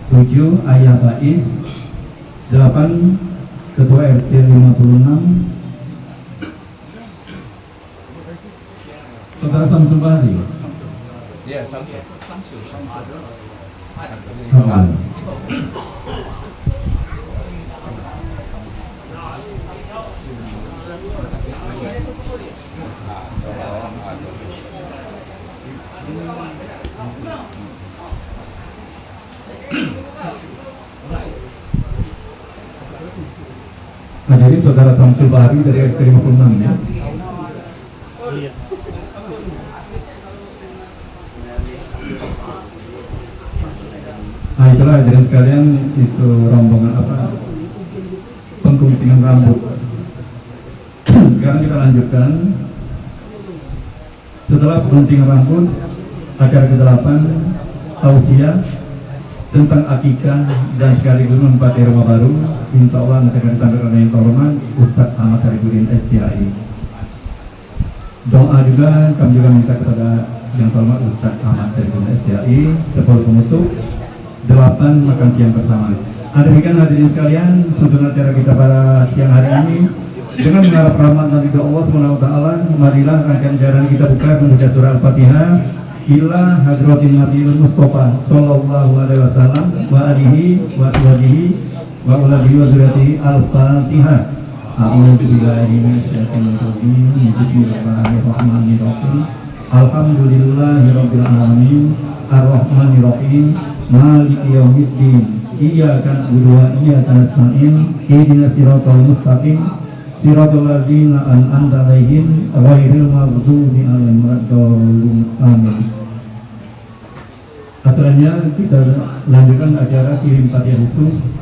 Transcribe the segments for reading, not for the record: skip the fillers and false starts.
7 Ayah Bais, 8 Ketua RT 56 Saudara Samsul Bahri. Ya, Samsul. Nah, jadi saudara Samsul Bahri dari RT 56 ya. Nah, itulah hadirin sekalian, itu rombongan pengguntingan rambut. Sekarang kita lanjutkan. Setelah pengguntingan rambut, acara ke-8 tausiah tentang akikah dan sekaligus menempati rumah baru. Insya Allah akan disampaikan oleh yang terhormat Ustadz Ahmad Sarifudin STHI. Doa juga kami juga minta kepada yang terhormat Ustadz Ahmad Sarifudin STHI 10 penutup, 8 makan siang bersama. Demikian hadirin sekalian, susunan acara kita pada siang hari ini. Dengan mengharap rahmat dan ridho Allah SWT, marilah rangkaian jalan kita buka membaca surah Al-Fatihah ila hadratin Nabiul Mustafa sallallahu alaihi wasallam wa alihi wa sahbihi wa uladihi wa zuriyatihi. Al-Fatihah. A'udzu billahi minasyaitonir rajim. Bismillahirrahmanirrahim. Alhamdulillahirabbil alamin. Ar-Rahmanir Rahim. Maliki yaumiddin. Iyyaka na'budu wa iyyaka nasta'in. Ihdinas siratal mustaqim. Siratal ladzina an'amta 'alaihim ghairil maghdubi 'alaihim waladdallin. Amin. Asalnya kita lanjutkan acara kirim hadiah khusus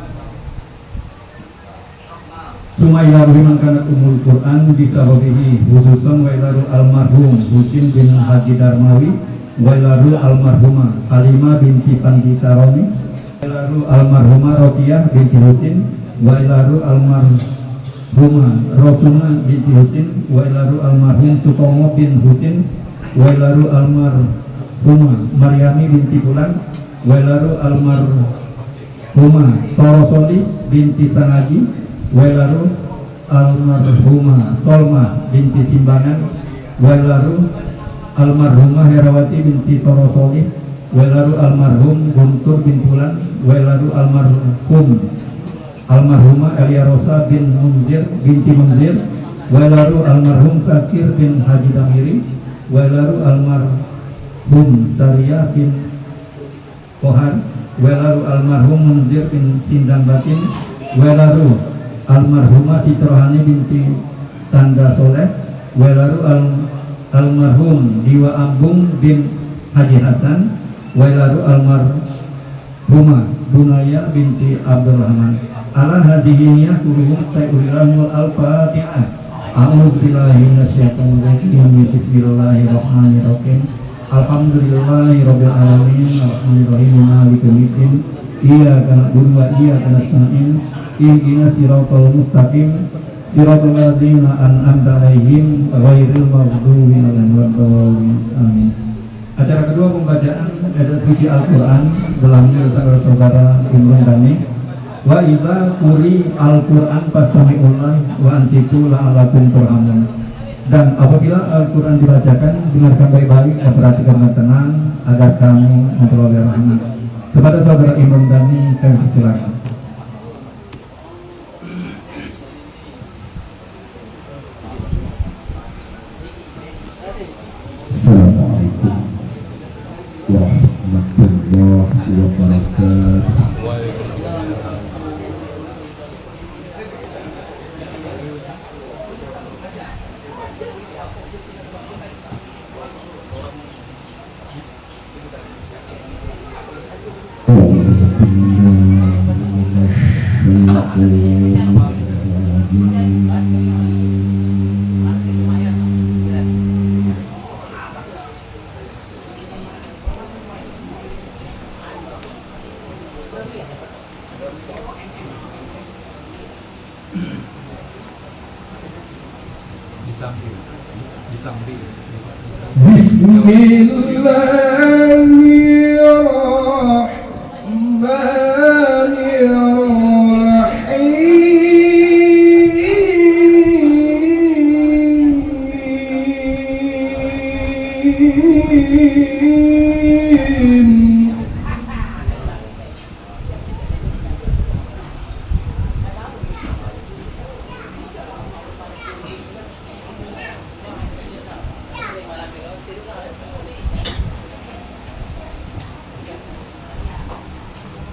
Sumayya Ruhiman Kanat Umul Quran bisababihi khususan wailaru almarhum Husin bin Haji Darmawi, wailaru almarhumah Halimah binti Pandita Romi, wailaru almarhumah Rokiyah binti Husin, wailaru almarhumah Rosunah binti Husin, wailaru almarhum Sutomo bin Husin, wailaru almarhumah Maryami binti Fulan, wailaru almarhumah Torosoli binti Sangaji, wailaru almarhumah Solma binti Simbangan, wailaru almarhumah Herawati binti Torosoli, wailaru almarhum Guntur bin Fulan, wailaru almarhumah Elia Rosa bin Munzir binti Munzir, wailaru almarhum Sakir bin Haji Damiri, wailaru almarhum Sariyah bin Kohar, wailaru almarhum Munzir bin Sindang Batin, wailaru almarhumah Sitrohani binti Tanda Soleh, wailaru almarhum Diwa Ambung bin Haji Hasan, wailaru almarhumah Bunaya binti Abdurrahman. Ala hazihiniyah kuruhum sayurirahmul al-fatihah. A'udzubillahi minasyaitonir rajim. Bismillahirrahmanirrahim. Alhamdulillahirabbil alamin. Arrahmanirrahim. Maliki yaumiddin. Iyyaka na'budu wa iyyaka nasta'in. Ihdinas siratal mustaqim. Siratal ladzina an'amta 'alaihim ghairil maghdubi 'alaihim waladdallin. Amin. Acara kedua pembacaan ayat suci Al-Qur'an dalamnya saudara Imron Dani. Wa idza quri Al-Qur'an fastami'ulah wa ansitu la'allakum turhamun. Dan apabila Al-Quran dibacakan, dengarkan baik-baik dan perhatikan dengan tenang agar kamu memperoleh rahmat. Kepada saudara Imam Dani, kami persilakan. Assalamualaikum warahmatullahi wabarakatuh. Bismillahirrahmanirrahim.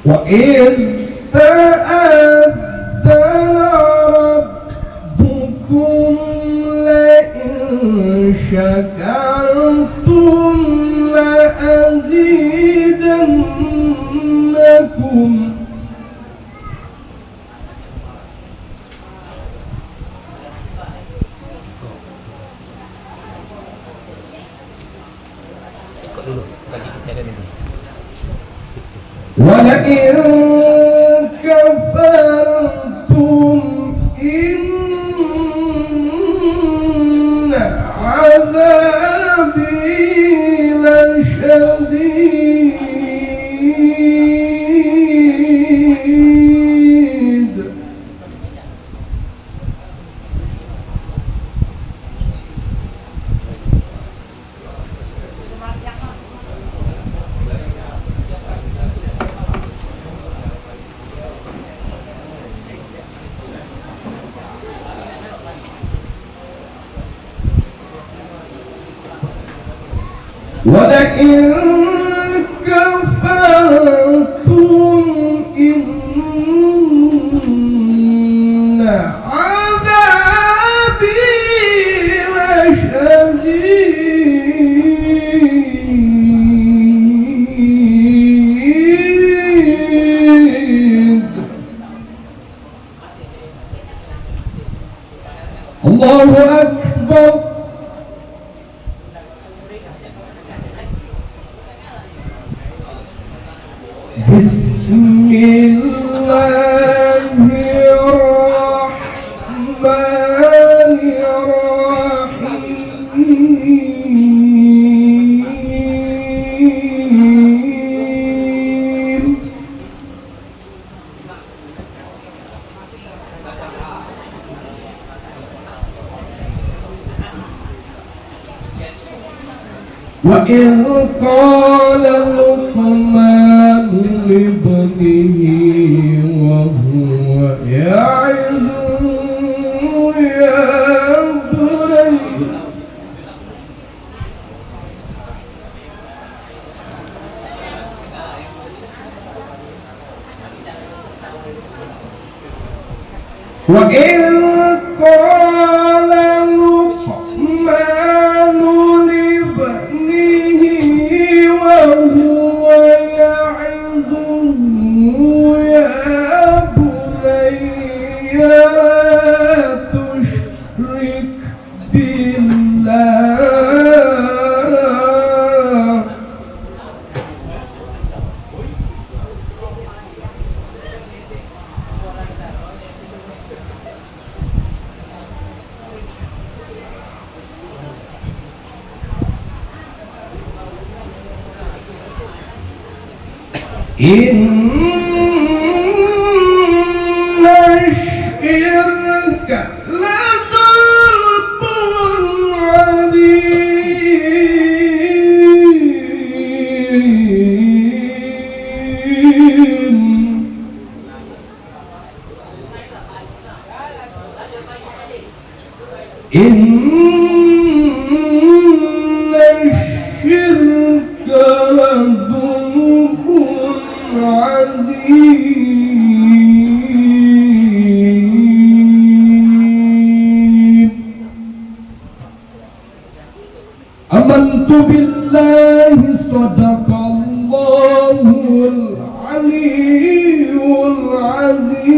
وإذ تأذن ربكم لئن شكرتم لأزيدنكم ولئن كفرتم إن عذابي لشديد ولئن كفرتم إن عذابي لشديد الله أكبر بسم الله الرحمن الرحيم وإذ قال لقمان لابنه وهو يعظه يا بني وإذ قال لقمان لابنه وهو يعظه يا بني لا تشرك بالله إن الشرك لظلم عظيم إن الشرك لظلم عظيم آمنت بالله صدق الله العلي العظيم.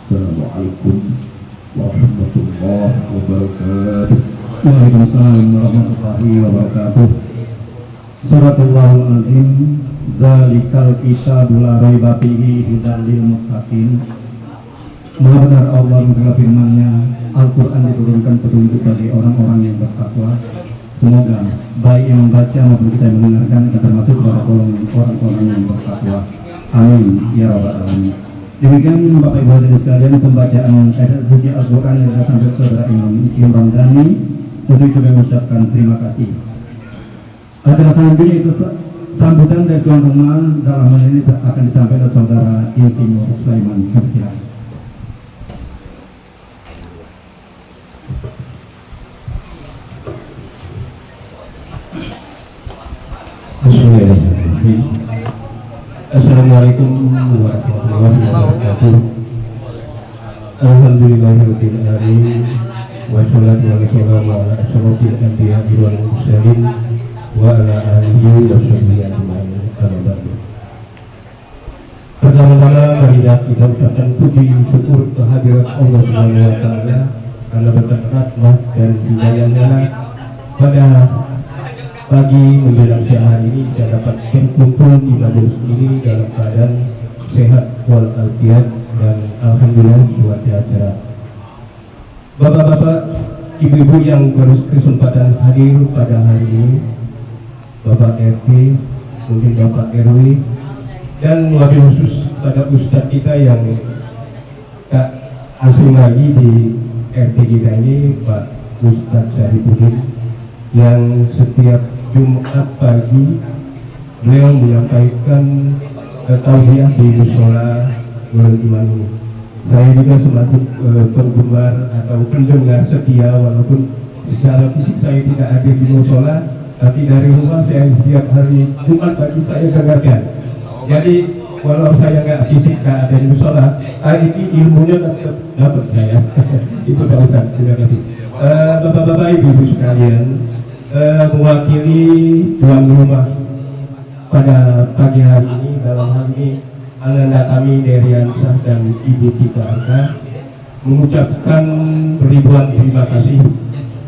Assalamualaikum warahmatullahi wabarakatuh. Waalaikumsalam warahmatullahi wabarakatuh. Suratallahul azim. Zalikal kitabul la raiba fihi hudal lil muttaqin. Maha benar Allah yang segala firman-Nya. Al-Quran diturunkan petunjuk bagi orang-orang yang bertakwa. Semoga baik yang membaca maupun kita yang mendengarkan kita termasuk para golongan orang-orang yang bertakwa. Amin ya rabbal alamin. Demikian Bapak Ibu hadirin sekalian pembacaan ayat suci Al-Quran yang datang dari saudara Imam Ramdhani. Untuk itu kami mengucapkan terima kasih. Acara selanjutnya itu sambutan dari tuan rumah dalam hal ini akan disampaikan saudara Insinyur Sulaiman. Silakan. Bismillahirrahmanirrahim. Assalamualaikum warahmatullahi wabarakatuh. Alhamdulillahirabbil alamin. Wassalatu wassalamu ala asyrofil anbiya'i wal mursalin wa ala alihi wa sahbihi ajma'in. Amma ba'du. Pertama-tama marilah kita ucapkan puji syukur kehadirat Allah Subhanahu wa taala karena berkat rahmat dan hidayahnya pada pagi menjelang siang hari ini kita dapat berkumpul di majelis ini dalam keadaan sehat walafiat dan alhamdulillah buat acara. Bapak-bapak, ibu-ibu yang berkesempatan hadir pada hari ini, Bapak RT, mungkin Bapak RW, dan wabil khusus pada Ustadz kita yang tak asing lagi di RT kita ini, Pak Ustadz Syarifuddin, yang setiap Jumat pagi beliau menyampaikan tausiah di musola Nurul Iman ini. Saya juga selaku penggemar atau pendengar setia, walaupun secara fisik saya tidak hadir di musola, tapi dari rumah saya setiap hari Jumat pagi saya dengarkan. Jadi walau saya nggak fisik nggak ada di musola, hari ini ilmunya tetap dapat saya. Itu Pak Ustadz, terima kasih. Bapak-bapak, ibu-ibu sekalian, mewakili tuan rumah pada pagi hari ini, dalam hal ini Ananda kami Derian Syah dan Ibu Tika Arka mengucapkan ribuan terima kasih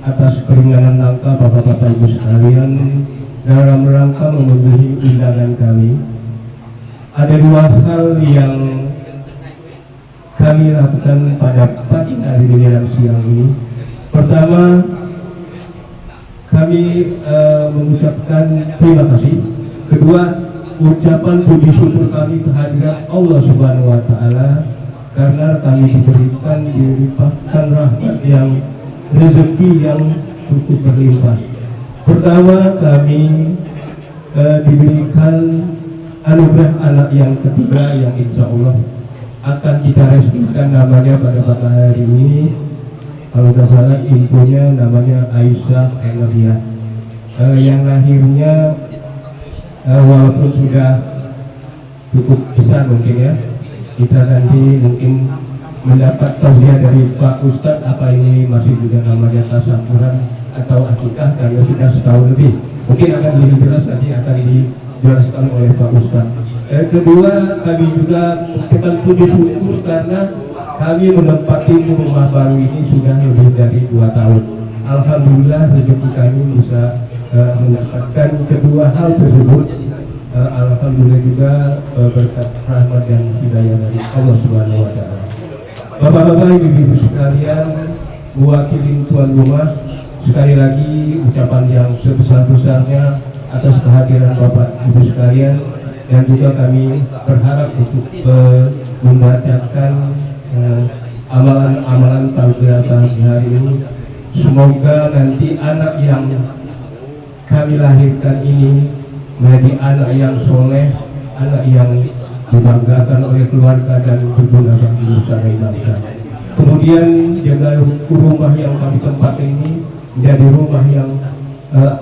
atas keringanan langkah bapak-bapak ibu sekalian dalam rangka memenuhi undangan kami. Ada dua hal yang kami lakukan pada pagi hari ini dan siang ini. Pertama, kami mengucapkan terima kasih. Kedua, ucapan puji syukur kami kehadirat Allah Subhanahu wa taala karena kami dilimpahkan rahmat yang rezeki yang cukup berlimpah. Pertama, kami diberikan anugerah anak yang ketiga yang insya Allah akan kita resmikan namanya pada hari ini. Kalau tidak salah infonya namanya Aisyah Elaria, yang lahirnya walaupun sudah cukup besar mungkin ya, kita nanti mungkin mendapat tausiah dari Pak Ustadz apa ini masih juga namanya tasakuran atau akikah karena sudah setahun lebih. Mungkin akan lebih jelas nanti akan dijelaskan oleh Pak Ustadz. Kedua, kami juga mengucapkan puji syukur karena kami menempati rumah baru ini sudah lebih dari 2 tahun. Alhamdulillah rezeki kami bisa mendapatkan kedua hal tersebut. Alhamdulillah juga berkat rahmat dan hidayah dari Allah Subhanahu wa taala. Bapak-bapak, ibu-ibu sekalian, mewakili tuan rumah, sekali lagi ucapan yang sebesar-besarnya atas kehadiran Bapak Ibu sekalian, dan juga kami berharap untuk membacakan amalan-amalan tahlil hari ini. Semoga nanti anak yang kami lahirkan ini menjadi anak yang soleh, anak yang dibanggakan oleh keluarga dan berguna bagi nusa dan bangsa. Kemudian jaga rumah yang kami tempati ini menjadi rumah yang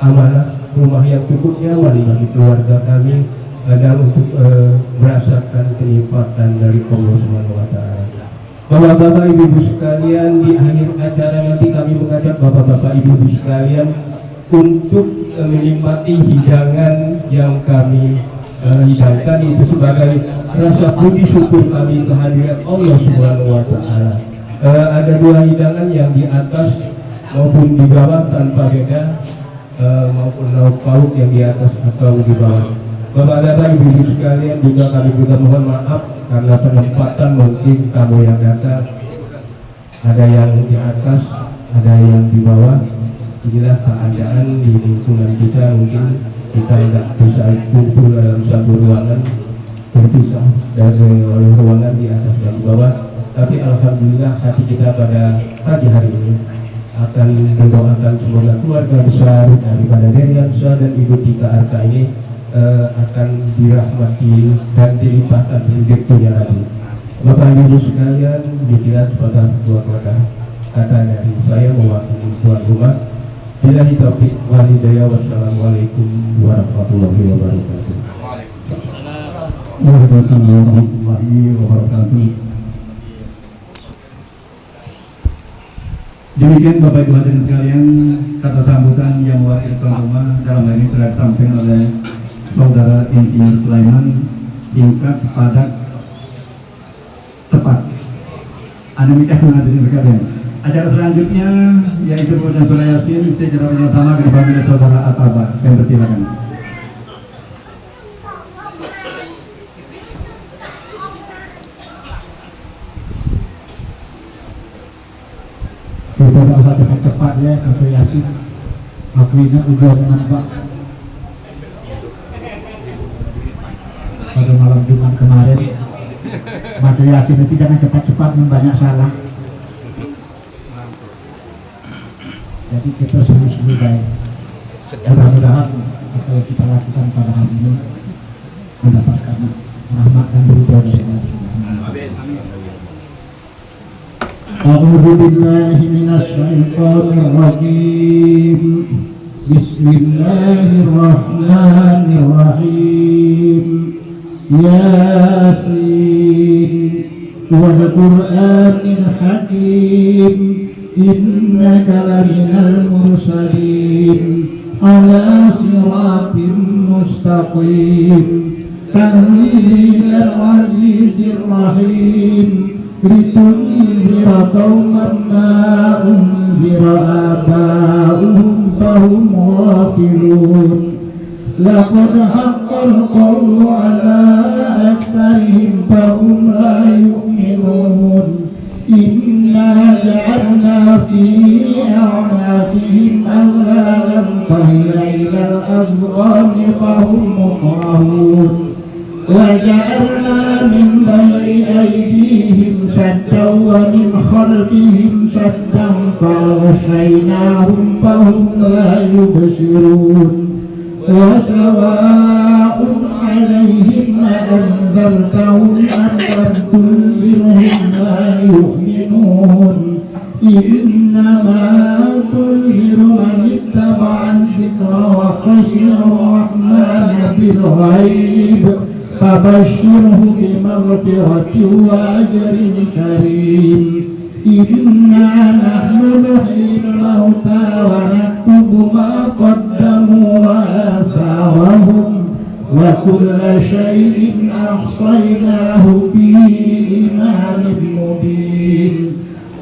amanah, rumah yang cukup nyaman bagi keluarga kami dan untuk merasakan kenikmatan dari Allah Subhanahu wa taala. Bapak-bapak, ibu-ibu sekalian, di akhir acara nanti kami mengajak bapak-bapak, ibu-ibu sekalian untuk menikmati hidangan yang kami hidangkan, itu sebagai rasa puji syukur kami kehadirat Allah Subhanahu wa taala. Ada 2 hidangan yang di atas maupun di bawah tanpa beda, maupun lauk pauk yang di atas atau di bawah. Bapak-bapak, ibu-ibu sekalian, juga kami juga mohon maaf karena penempatan mungkin kamu yang datang ada yang di atas, ada yang di bawah. Inilah keadaan di lingkungan kita, mungkin kita tidak bisa kumpul dalam satu ruangan, terpisah dari ruangan di atas dan di bawah. Tapi alhamdulillah hati kita pada pagi hari ini akan mendoakan semoga keluarga besar daripada Derian Syah dan Ibu Tika Arka ini akan dirahmati dan dilimpahkan rezekinya lagi. Bapak Ibu sekalian, dikira sebagai kata dari saya mewakili tuan rumah. Billahi taufiq wal hidayah. Wassalamualaikum warahmatullahi wabarakatuh. Waalaikumsalam warahmatullahi wabarakatuh. Demikian Bapak Ibu hadirin sekalian, kata sambutan yang mewakili tuan rumah dalam hal ini telah disampaikan oleh Saudara Insinyur Sulaiman, singkat, padat, tepat. Demikian hadirin sekalian. Acara selanjutnya yaitu pembacaan surah Yasin secara bersama akan dipanggil Saudara Ataba. Kami persilakan. Kita tak usah dengan cepat ya, kata Yasin. Aku ingat udah dengan Pak pada malam Jumat kemarin. Baca Yasin itu jangan cepat-cepat, banyak salah. Jadi kita sungguh-sungguh baik. Mudah-mudahan apa yang kita lakukan pada hari ini mendapatkan rahmat dan ridho dari Allah Subhanahu wa taala. أعوذ بالله من الشيطان الرجيم بسم الله الرحمن الرحيم ياسين والقرآن الحكيم إنك لمن المرسلين على صراط مستقيم تنزيل العزيز الرحيم لتنذر قوما ما أنذر آباؤهم فهم غافلون لقد حق القول على أكثرهم فهم لا يؤمنون إنا جعلنا في أعناقهم أغلالا فهي إلى الأذقان فهم مقمحون وجعلنا من بين أيديهم سدا ومن خلفهم سدا فغشيناهم فهم لا يبصرون وسواء عليهم أأنذرتهم أم لم تنذرهم لا يؤمنون إنما تنذر من اتبع الذكر وخشي الرحمن بالغيب فبشره بمغفرة وأجر كريم إنا نحن نحيي الموتى ونكتب ما قدموا وآثارهم وكل شيء أحصيناه في إمام مبين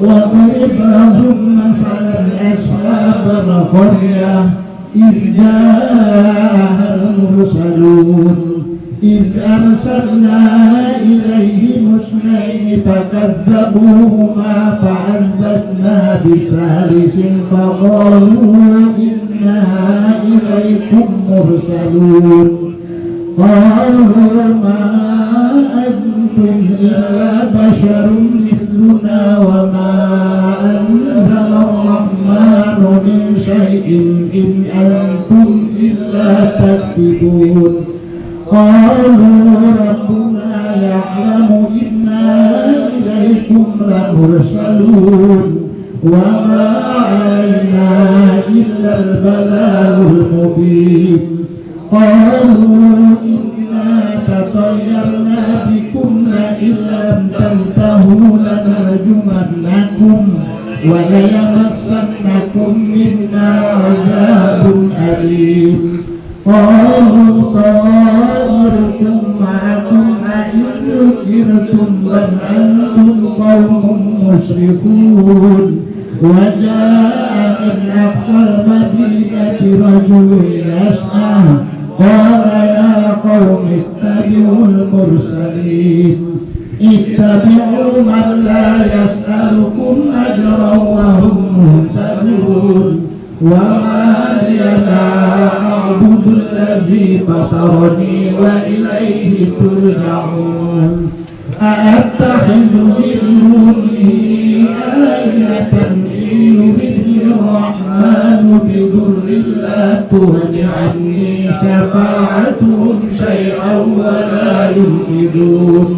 واضرب لهم مثلا أصحاب القرية إذ جاءها المرسلون إذ أرسلنا إليهم اثنين فكذبوهما فعززنا بثالث فقالوا إنا إليكم مرسلون قالوا ما أنتم إلا بشر مثلنا وما أنزل الرحمن من شيء إن أنتم إلا تكذبون قالوا ربنا يعلم إنا إليكم لمرسلون وما علينا إلا البلاغ المبين قالوا إنا تطيرنا بكم لئن لم تنتهوا لنرجمنكم وليمسنكم منا عذاب أليم قالوا طائركم معكم أئن ذكرتم بل أنتم قوم مسرفون وجاء من أقصى المدينة رجل يسعى قال يا قوم اتبعوا المرسلين اتبعوا من لا يسألكم أجرا وهم مهتدون وما لي لا أعبد الذي فطرني وإليه ترجعون أأتخذ من دونه آلهة إن يردني الرحمن بضر لا تغن عني شفاعتهم شيئا ولا ينقذون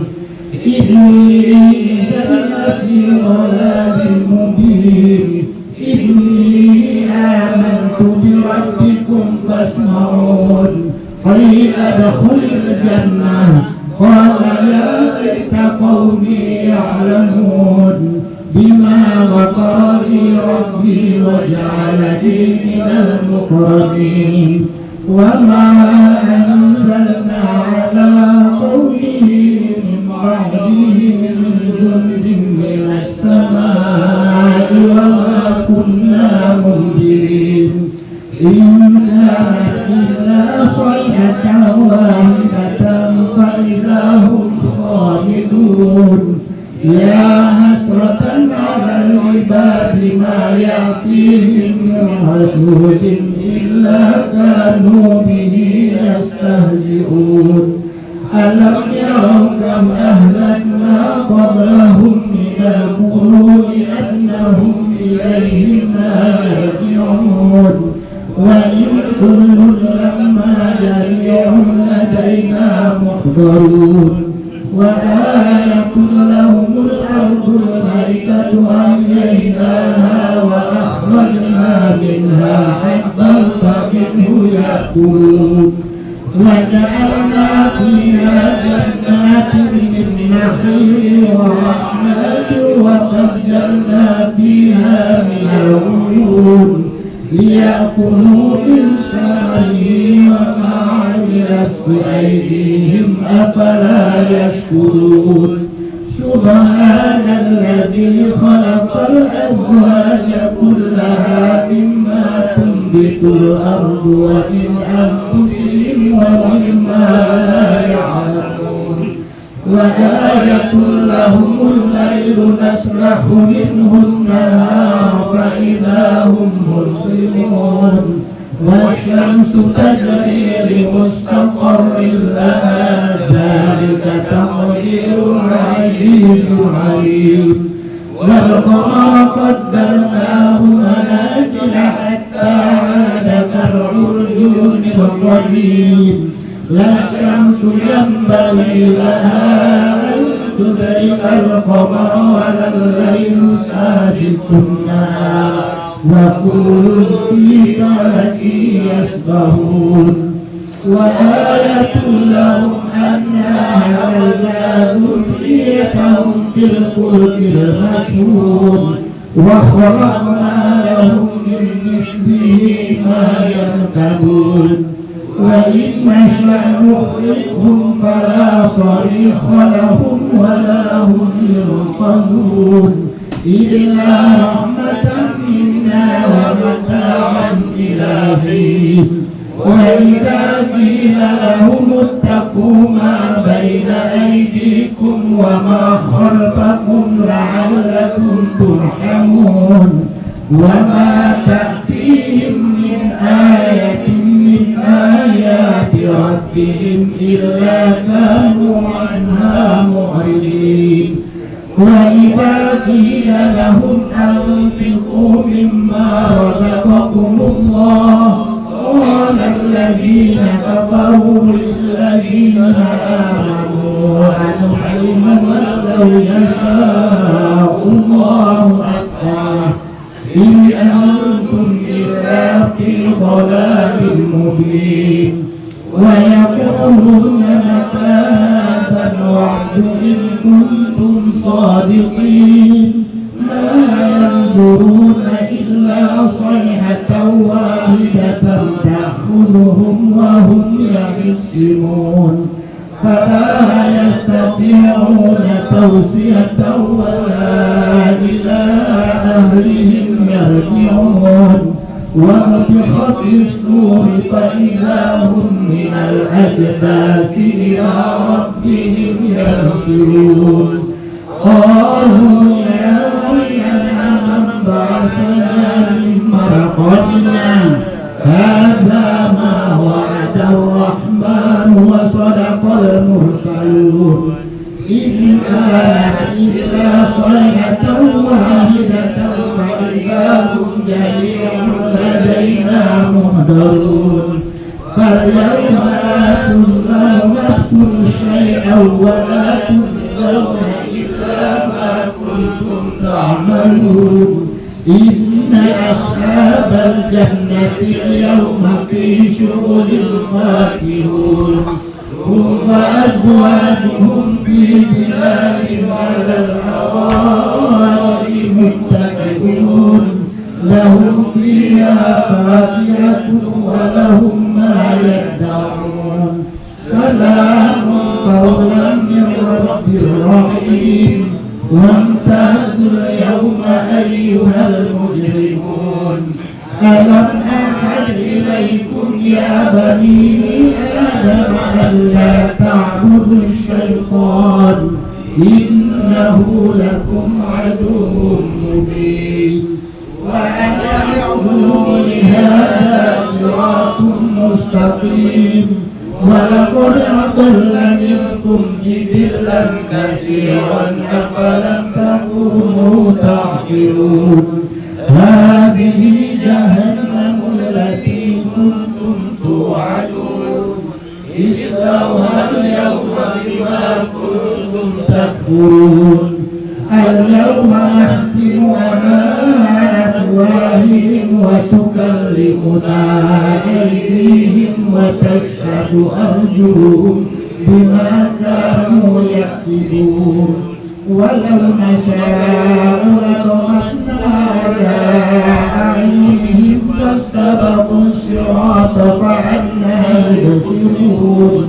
إني إذا في ضلال مبين إني آمنت بربكم تسمعون قيل ادخل الجنة قال يا ليت قومي يعلمون بما غفر لي ربي وجعلني من المكرمين وما أنزلنا على قومه من بعده من جند من السماء وما كنا منزلين إن كانت إلا صيحة واحدة فإذا هم خامدون يا حسرة على العباد ما يأتيهم من رسول إلا كانوا به يستهزئون ألم يروا كم أهلكنا قبلهم من القرون أنهم إليهم لا يرجعون وإن كل لما جميع لدينا محضرون وآية لهم الأرض الميتة أحييناها وأخرجنا منها حبا فمنه يأكلون وجعلنا فيها جنات من نخيل وأعناب وفجرنا فيها من العيون ليأكلوا من ثمره وما عملت أيديهم أفلا يشكرون سبحان الذي خلق الأزواج كلها مما تنبت الأرض ومن أنفسهم ومما لا يعلمون وآية لهم الليل نسلخ منه النهار فإذا هم مظلمون والشمس تجري لمستقر لها ذلك تقدير العزيز العليم والقمر قدرناه منازل حتى عاد كالعرجون القديم لا الشمس ينبغي لها أن تدرك القمر ولا الليل سابق النهار وكل في فلك يسبحون وآية لهم أنا حملنا ذريتهم في الفلك المشحون وخلقنا لهم من مثله ما يركبون وإن نشأ نخرجهم فلا صريخ لهم ولا هم ينقذون إلا رحمة منا ومتاعا إلى حين وإذا قيل لهم اتقوا ما بين أيديكم وما خلفكم لعلكم ترحمون وما تأتيهم من آية من آيات ربهم إلا كانوا عنها معرضين وإذا قيل لهم أنفقوا مما رزقكم الله قال الذين كفروا للذين آمنوا أنطعم من لو يشاء الله أطعمه إن أنتم إلا في ضلال مبين ويقولون متى هذا الوعد إن كنتم صادقين ما ينظرون إلا صيحة واحدة تأخذهم وهم يخصمون فلا يستطيعون توصية ولا إلى أهلهم يرجعون ونفخ في الصور فإذا هم من الأجداث إلى ربهم ينسلون قالوا يا ويلنا من بعثنا من مرقدنا هذا ما وعد الرحمن وصدق المرسلون إن كانت إلا صيحة واحدة فإذا هم جميع لدينا محضرون فاليوم لا تظلم نفس شيئا ولا تجزون إلا ما كنتم تعملون إن أصحاب الجنة اليوم في شغل فاكهون هم وأزواجهم في ظلال على الأرائك متكئون لهم فيها فاكهة ولهم ما يدعون سلام قولا من رب رحيم وامتازوا اليوم أيها المجرمون ألم أعهد إليكم يا بني آدم ألا تعبدوا الشيطان إنه لكم عدو مبين وأن اعبدوني هذا صراط مستقيم ولقد أضل منكم جبلا كثيرا أفلم تكونوا تعقلون هذه جهنم التي كنتم توعدون استوها اليوم بما كنتم تكفرون اليوم نختم على أفواههم وتكلمنا أيديهم وتشهد أرجلهم بما كانوا يكسبون ولو نشاء لطمسنا على أعينهم فاستبقوا الصراط فعنا يبصرون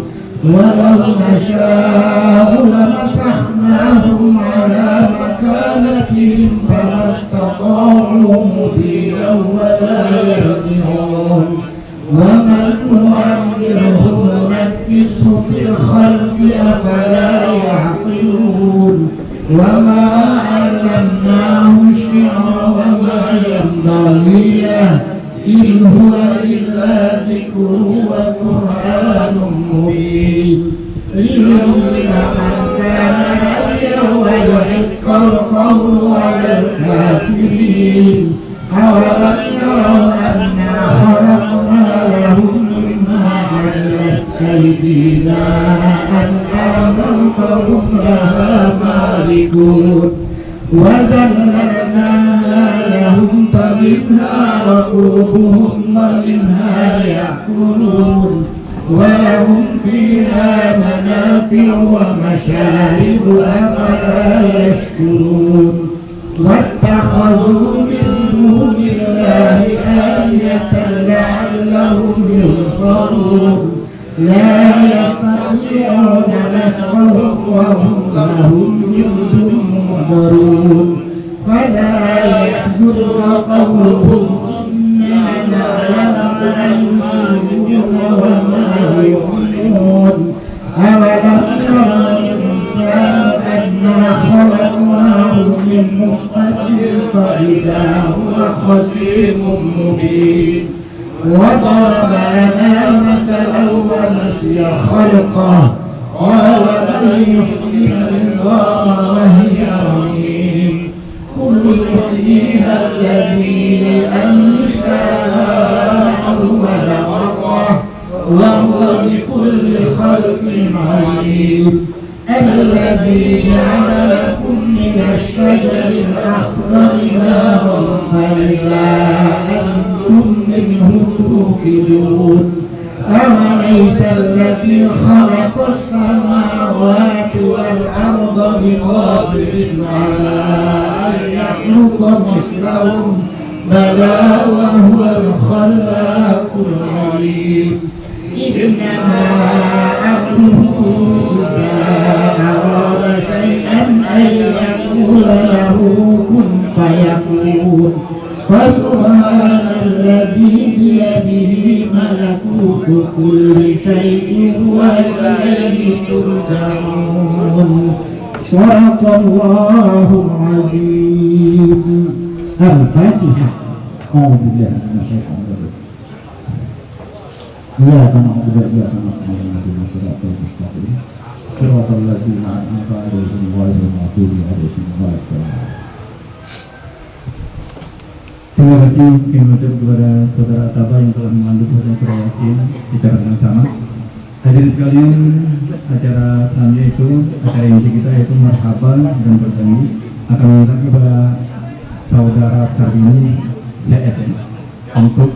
ولو نشاء لمسخناهم على مكانتهم فما استطاعوا مضيا ولا يرجعون ومن نعمره ننكسه في الخلق أفلا يعقلون وما علمناه الشعر وما ينبغي له إن هو إلا ذكر وقرآن مبين لينذر من كان حيا ويحق القول على الكافرين أولم يروا أنا خلقنا لهم مما عملت أيدينا أنعاما فهم لها مالكون وذللناها لهم فمنها ركوبهم ومنها يأكلون ولهم فيها منافع ومشارب أفلا يشكرون واتخذوا من دون الله آلهة لعلهم ينصرون لا يستطيعون نصرهم وهم لهم جند منذرون فلا يحزنك قولهم إنا نعلم ما يسرون وما يعلنون أولم يرى الإنسان أنا خلقناه من نطفة فإذا هو خصيم مبين وضرب لنا مثلا ونسي خلقه قال من يحيي العظام وهي رميم قل يحييها الذي أنشأها أول مرة وهو بكل خلق عليم الذي جعل لكم من الشجر الأخضر نارا فإذا أنتم منه توقدون أوليس الذي خلق السماوات والأرض بقادر على أن يخلق مثلهم بلى وهو الخلاق العليم إنما أمره إذا أراد شيئا أن يقول له كن فيكون فسبحان الذي بيده ملكوت كل شيء وإليه ترجعون صدق الله العظيم. الفاتحة. أعوذ بالله من الشيطان الرجيم. إياك نعبد وإياك نستعين اهدنا الصراط المستقيم صراط الذين أنعمت عليهم غير المغضوب عليهم ولا الضالين. Terima kasih kepada saudara Ataba yang telah memandu bacaan surah Yasin secara dengan sama. Hadirin sekalian, acara selanjutnya itu acara inti kita yaitu marhaban dan bersani akan meminta kepada saudara Sarbini CSN untuk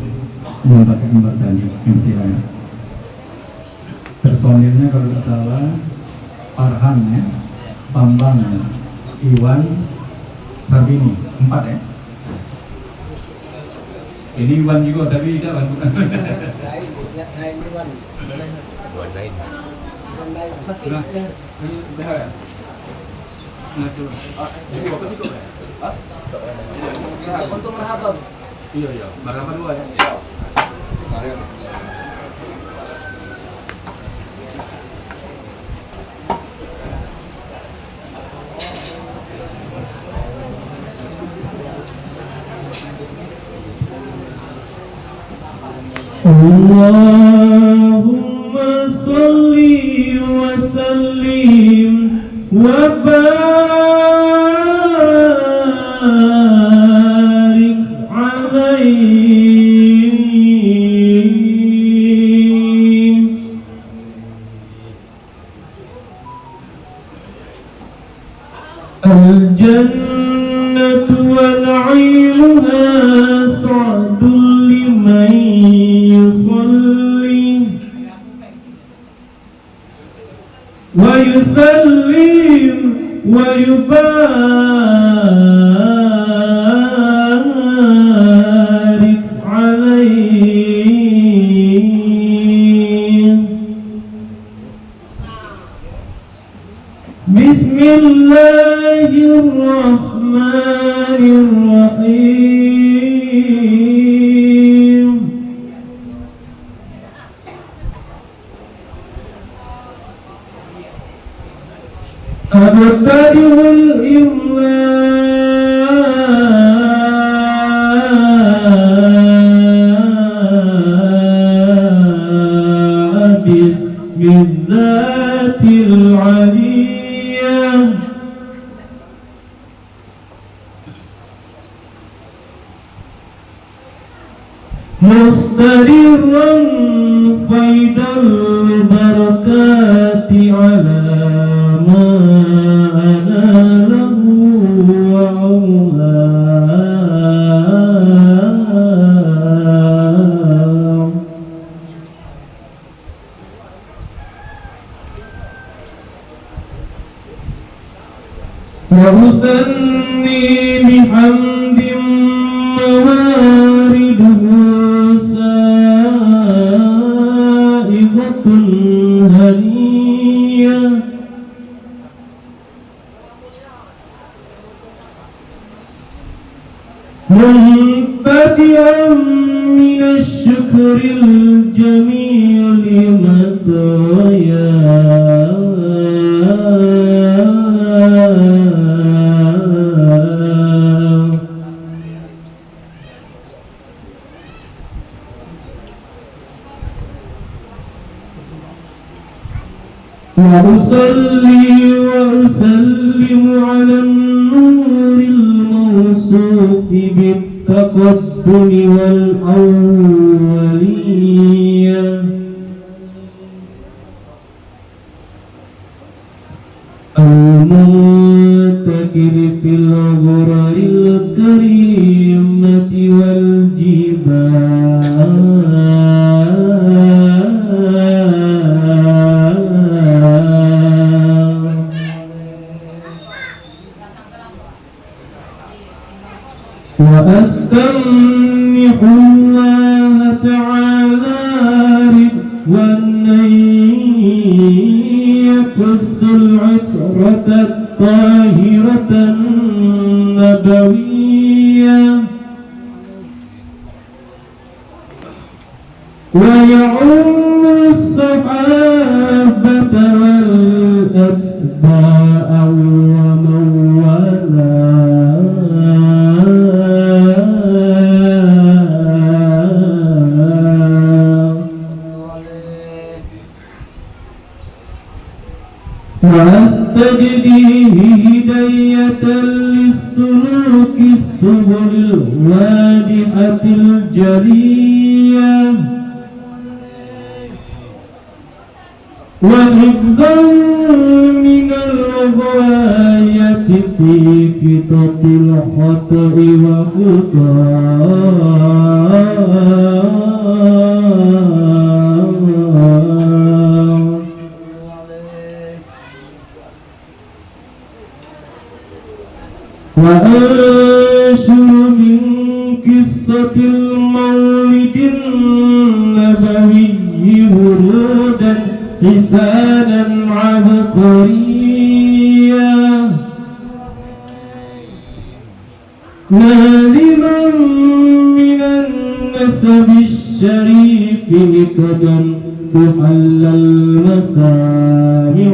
menempatkan Mbak Sani yang silakan. Personilnya kalau tidak salah Farhan ya, Bambang ya, Iwan, Sabini, 4 ya. Ini Iwan juga tapi tidak bukan. Untuk marhaban. Iya, marhaban dua ya. Allahumma salli wa sallim wa barik alaihi. Al-jannatu wa na'imuha sa'dul liman wa yusallim wa yubarik alaihi. Bismillahirrahmanirrahim. Abtadi'ul imla bizzatil aliyah mustarirran faidal barakati ala wa usanni bihamdim mawariduhu sa'ibatun haniyah muntadi'an minasy syukril jamili madaya wa usalli wa usallimu ala nuril mawsufi bittaqaddumi wal awwaliyah al-mutakir fil ghuraril karimati wal jibal wa astamnihu Allah ta'ala ridwan yakussul 'atratat tahiratan nabawiyyah wa ya'ummu as-sahabata wal atba'a wa mawala واستجديه هداية للسلوك السبل الواضحة الجلية وحفظا من الغواية في بكتة الخطأ وأنشر من قصة المولد النبوي ورودا حسانا عبقريا ناذما من النسب الشريف قدا تحل المسامع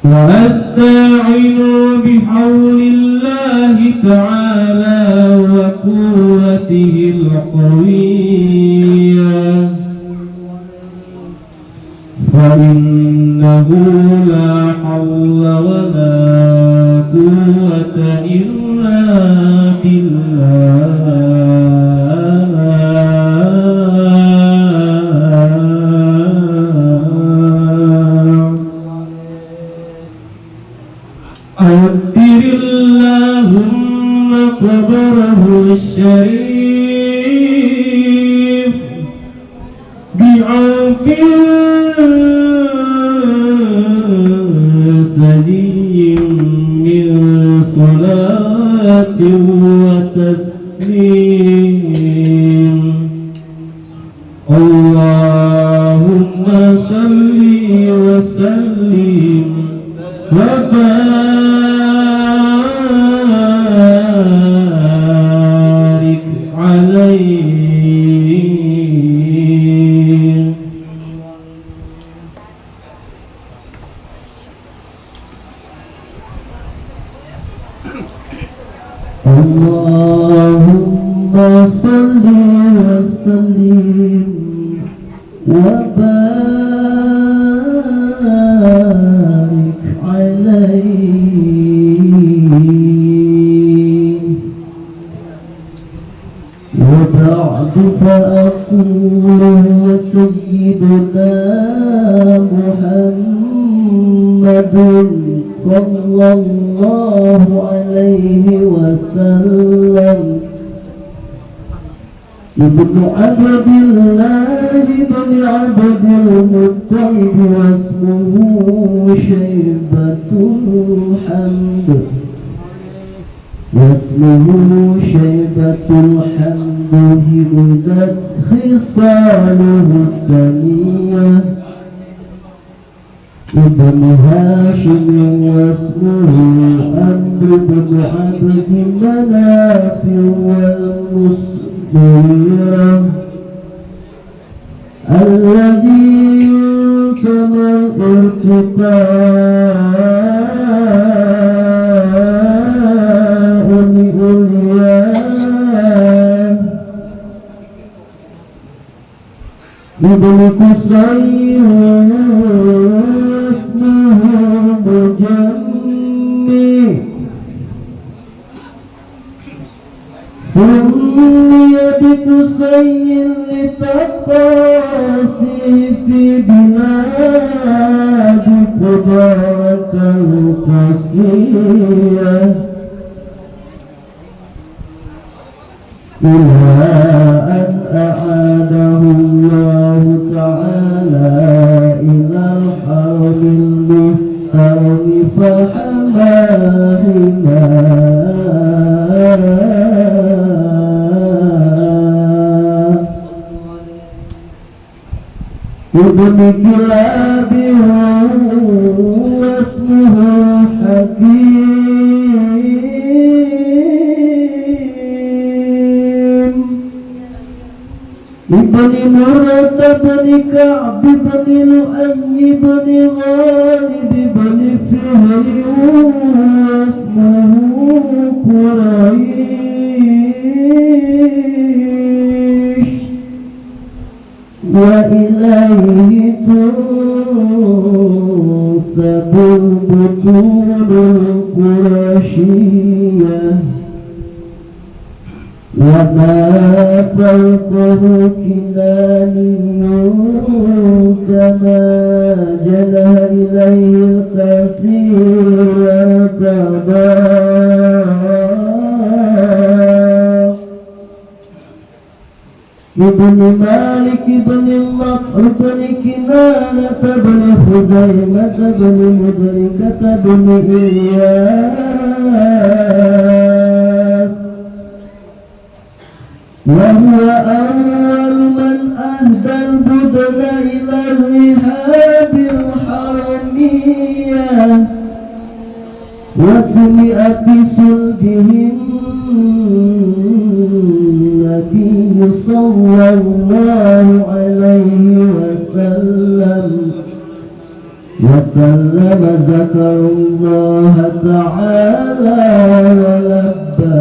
وأستعين بحول الله تعالى وقوته القوية فإنه لا حول ولا قوة إلا بالله عطر اللهم قبره الشريف بعوف سدي من صلاة وتسليم اللهم صل وسلم وبارك عليه اللهم صل وسلم وبارك عليه وبعد فأقول وسيدنا محمد صلى الله عليه وسلم ابن عبد الله بن عبد المطلب واسمه شيبة الحمد هدت خصاله السنية ابن هاشم واسمه عبد بن عبد مناف والمصغيرة الذي كما الارتقاء لأولياء ابن قصي اسمه مجمي سمي بقصي لتقاسي في بلاد قدرك القاسية إلى أن أعاده الله تعالى إلى الحرم المحترم فحماهما ابن كلاب واسمه حكيم ابن مرة بن كعب بن لؤي بن غالب بن فهر واسمه قريش وإليه تنسب البطون القرشية وما فوقه كناني كما جنى إليه الكثير وارتضى ابن مالك بن النضر بن كنانة بن خزيمة بن مدركة بن إلياس، وهو أول من أهدى البدن إلى الرحاب الحرمية، وسمع بصلبهم النبي صلى الله عليه وسلم ذكر الله تعالى ولبى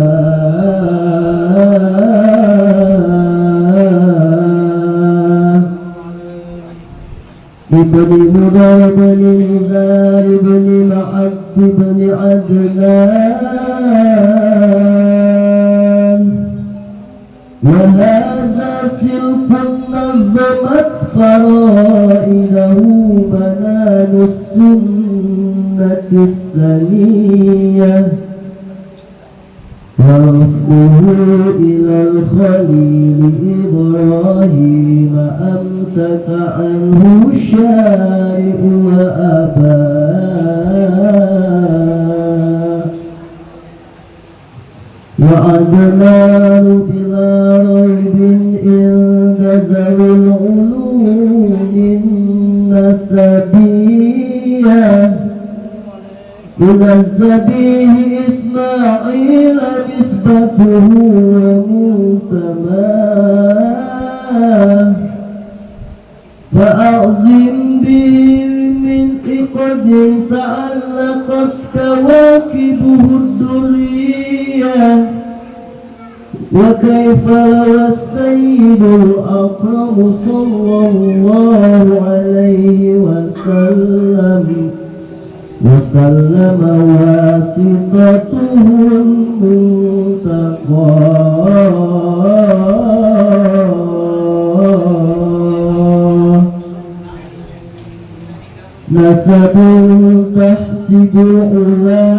ابن مضر بن نذار بن معد بن عدنان، وهذا سلك نظمت فرائده بنان السنة السنية، ورفعه إلى الخليل إبراهيم أمسك عنه الشارع وأباه، وعدنان بلا ريب عند ذوي العلوم النسبية إلى الزبيه إسماعيل نسبته ومنتماه، فأعظم به من إقد تعلقت كواكبه الدرية، وكيف لو السيد الأكرم صلى الله عليه وسلم واسطته المنتقى، نسب تحسد العلا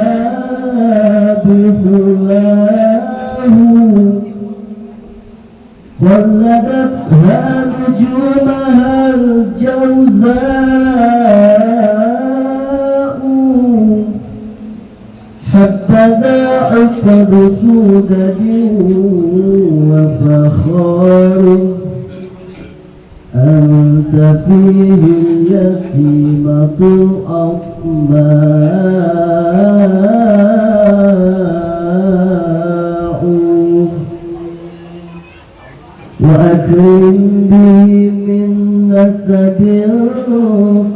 بحلاه، قلدتها نجومها الجوزاء، حبذا عقد سودد وفخار، أنت فيه اليتيمة الأصماء، وأكرم به من نسب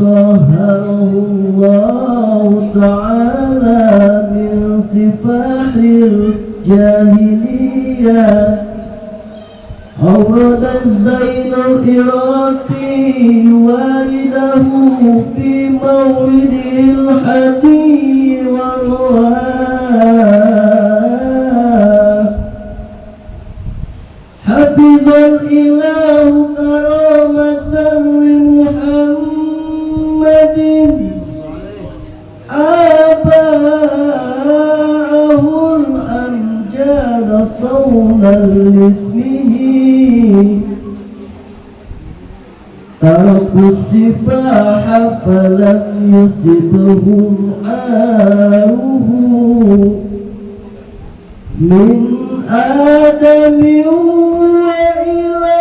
طهره الله تعالى من سفاح الجاهلية، أورد الزين العراقي والده في مورده الحني والرواه، حفظ الإله كرامة لمحمد آباءه الأمجاد صونا لاسمه، تركوا السفاح فلم يصبهم عاره، من آدم وإلى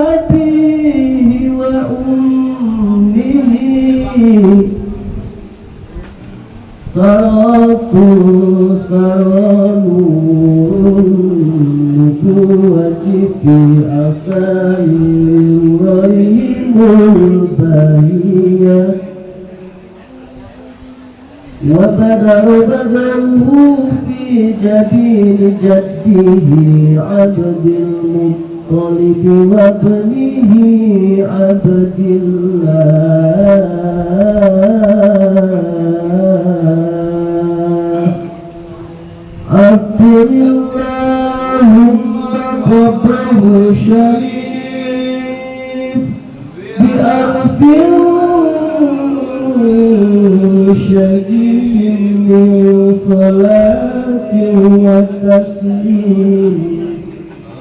أبيه وأمه، سرى نور النبوة في أسايرهم البهية، وبدره في جبين جده عبد المطلب وابنه عبد الله، أكبر الله الشريف بألف شديد من صلاة وتسليم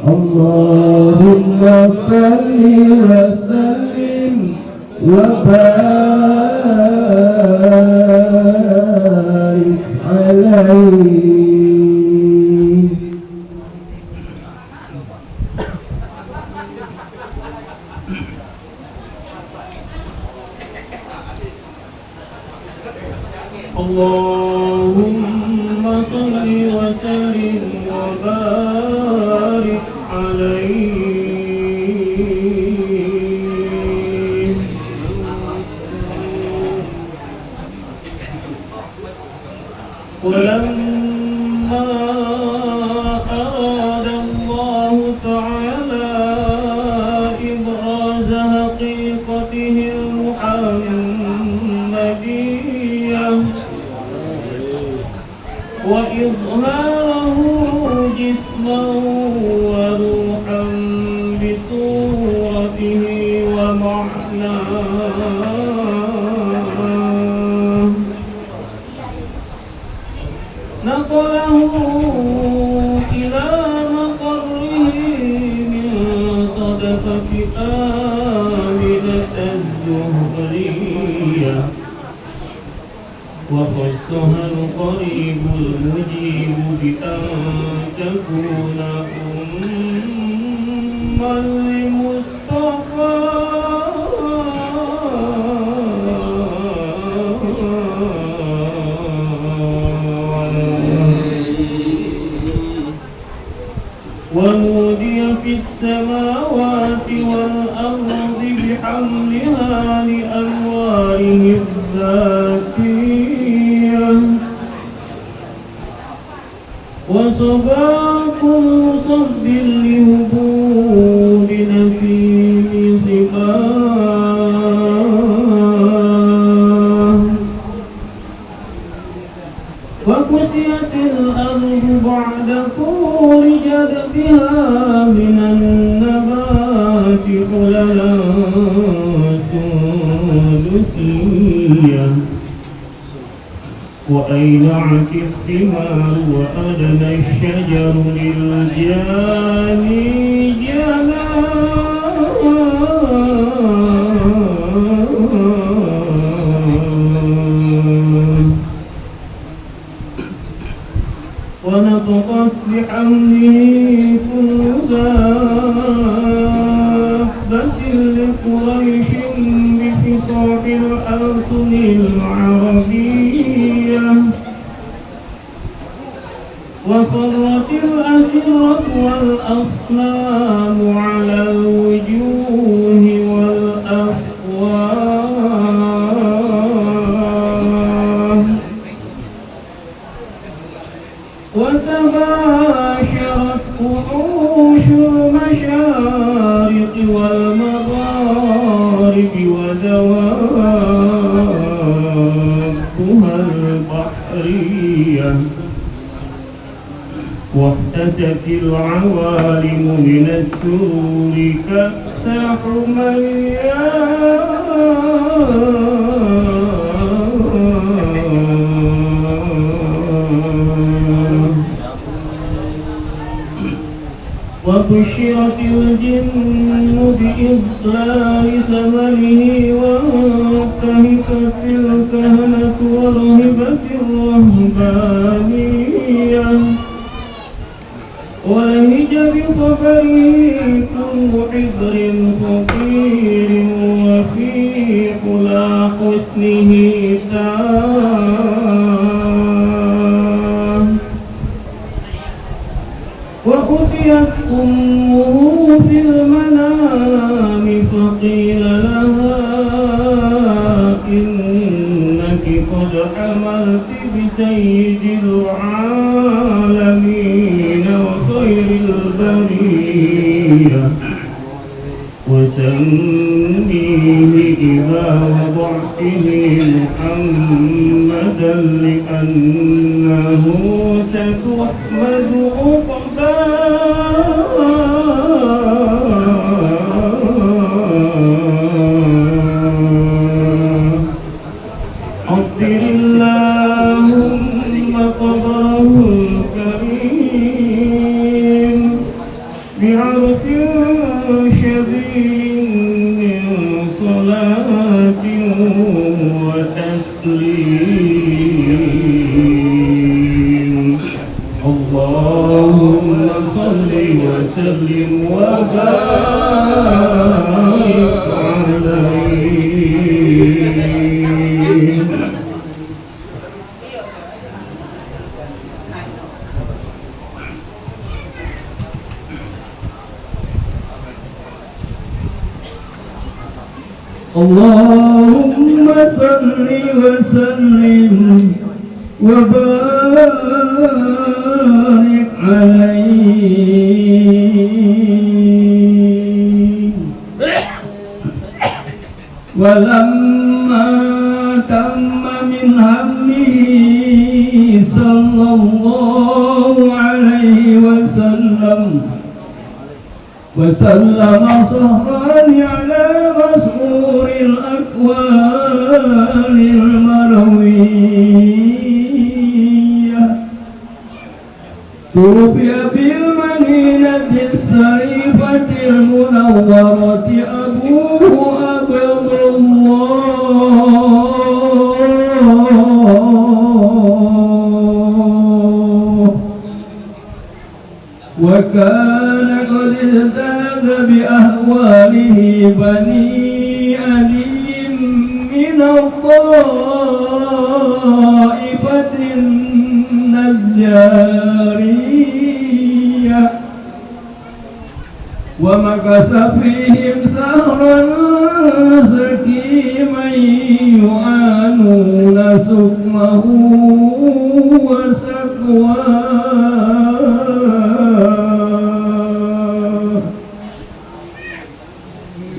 اللهم صل وسلم وبارك عليه. اللهم صل وسلم وبارك عليه. ولما أراد الله تعالى إبراز حقيقته المحمدية وإظهاره جسما وروحا بصورته ومعناه نقله إلى مقره من صدفة آمنة الزهرية وخصها القريب المجيب بأن تكون أما لمصطفى ونودي في السماوات والأرض بحملها لأنواره الذاتية وصباق مصب لهبوب نسيم صباه وكسيت الأرض بعد طول جدبها من النبات حللا سندسية وأينعت الثمار وأدنى الشجر للجاني ونطقت بحمله كل دابة لقريش بفصاح الألسن العربية وخرت الأسرة والأصنام على الوجوه والأفواه وتباشرت وحوش المشارق والمغارب ودوابها البحرية واحتست العوالم من السرور كأس وبشرت الجن بإذلال ثمنه وانتهكت الكهنة ورهبت الرهبانية ولهج بخبره كل حذر فقير وفي حلا حسنه تاه وأتيت أمه في المنام فقيل لها إنك قد حملت بسيد العالمين وخير البرية وسميه إذا وضعته محمدا لأنه ستحمد عقباه Allahumma salli wa sallim wa barik alaihi. Walamma tamma min hamdihi sallallahu alaihi wasallam وسلم صهرا على مسعور الأكوان المروية توفي بالمدينة الشريفة المنورة أبوه عبد الله وكان قد ازداد بأهواله بني أديم من الطائفة النجارية ومكث فيهم سهرا سكيما يعانون سقمه وسقواه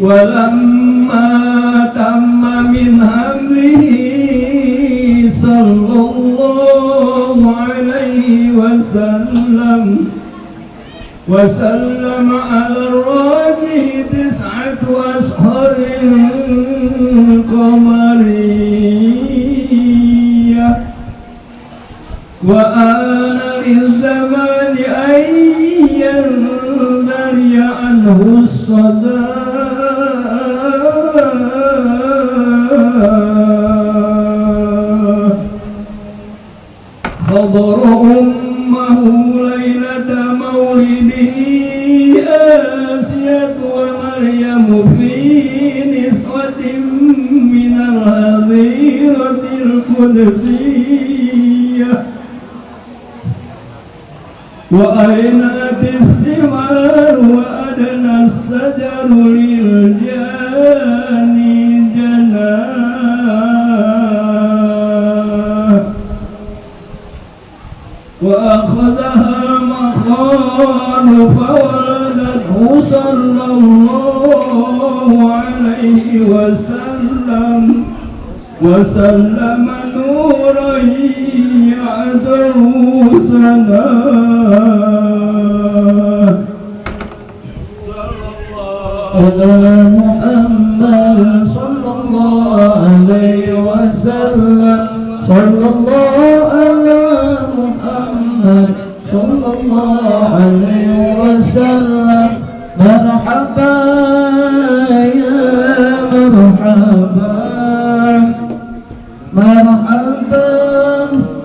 ولما تم من حمله صلى الله عليه وسلم على الراجح 9 أشهر قمرية وآن للزمان أن ينزلي عنه الصدى خبر أمه ليلة مولده آسية ومريم في نسوة من الهذيرة القدسية وأينت الثمار وأدنى الشجر للجاني جناه وأخذها المخاض فولدته صلى الله عليه وسلم نورا يعذر سناه على محمد صلى الله عليه وسلم صلى الله على محمد صلى الله عليه وسلم مرحبا يا مرحبا مرحبا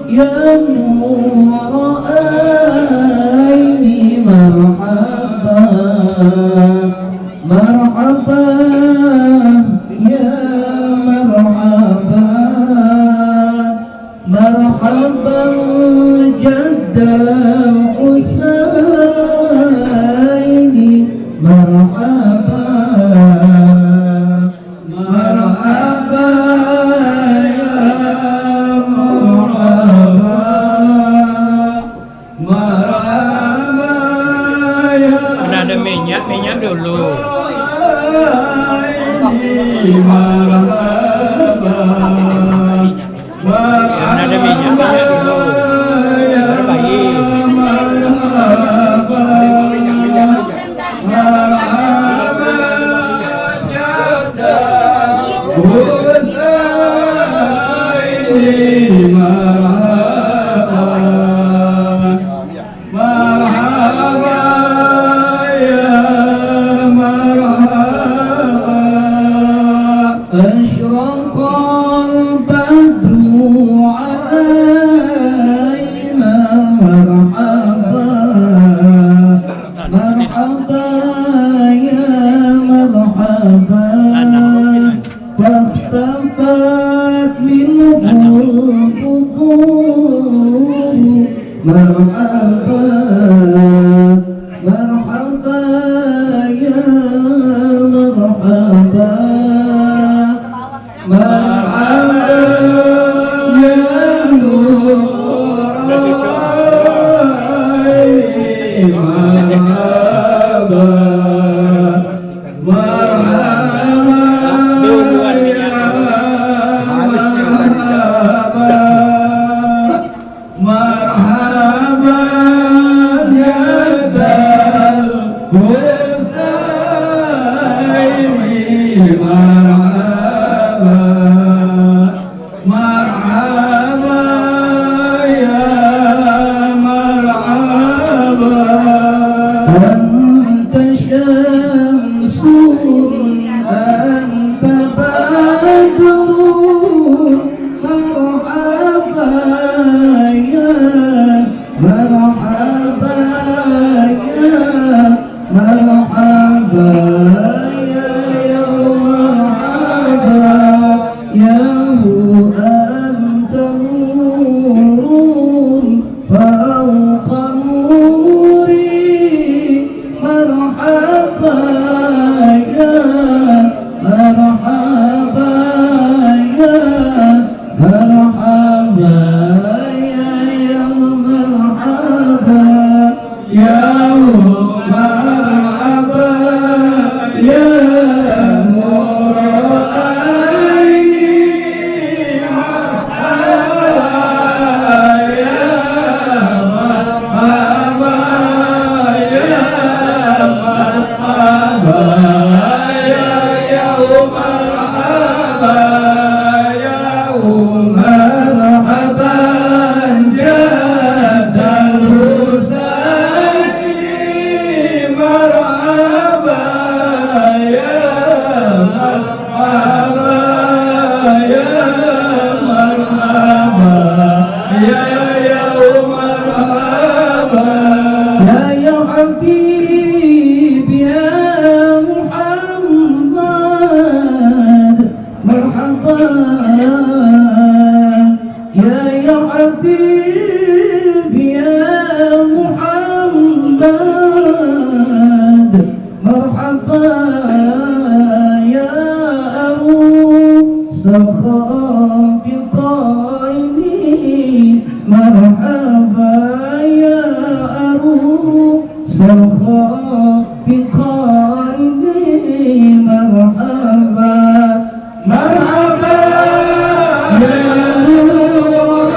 يا نور عيني مرحبا مرحبا يا مرحبا مرحبا جد الحسين مرحبا مرحبا يا مرحبا مرحبا يا ada minyak dulu. Yang ada minyak dulu. Terbaik. أشرق البدر علينا مرحبا مرحبا يا مرحبا واختفت منه القبور مرحبا مرحبا يا مرحبا ya marhaba ya Habib ya Muhammad marhaba ya Habib ya Muhammad marhaba ya arus al-khafiqaini marhaba ya arus al-khafiqaini marhaba marhaba ya nurani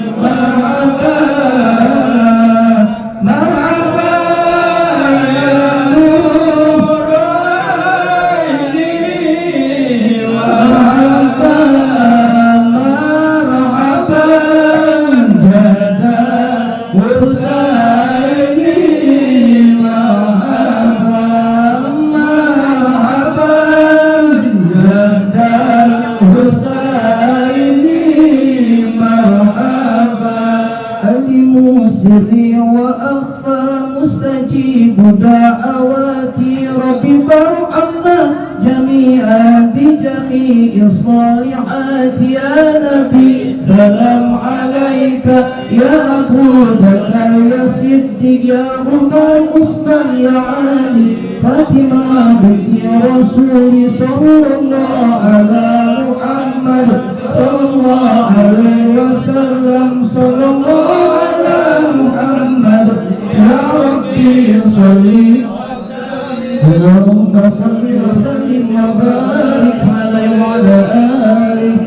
marhaba marhaba ya nurani marhaba marhaban jada husaini marhaban marhaban jada husaini marhaban alimu sirri wa akhfa mustajib da'awati rabbi barhamna jami'an bi jami'i salihati ya nabi salam alaika ya Abu Bakar ya Siddiq ya Umar Usman ya Ali Fatimah binti Rasul sallallahu ala Muhammad sallallahu alaihi wasallam sallallahu ala Muhammad ya Rabbi salli Allahumma salli wa sallim wa barik alaihi wa ala alihi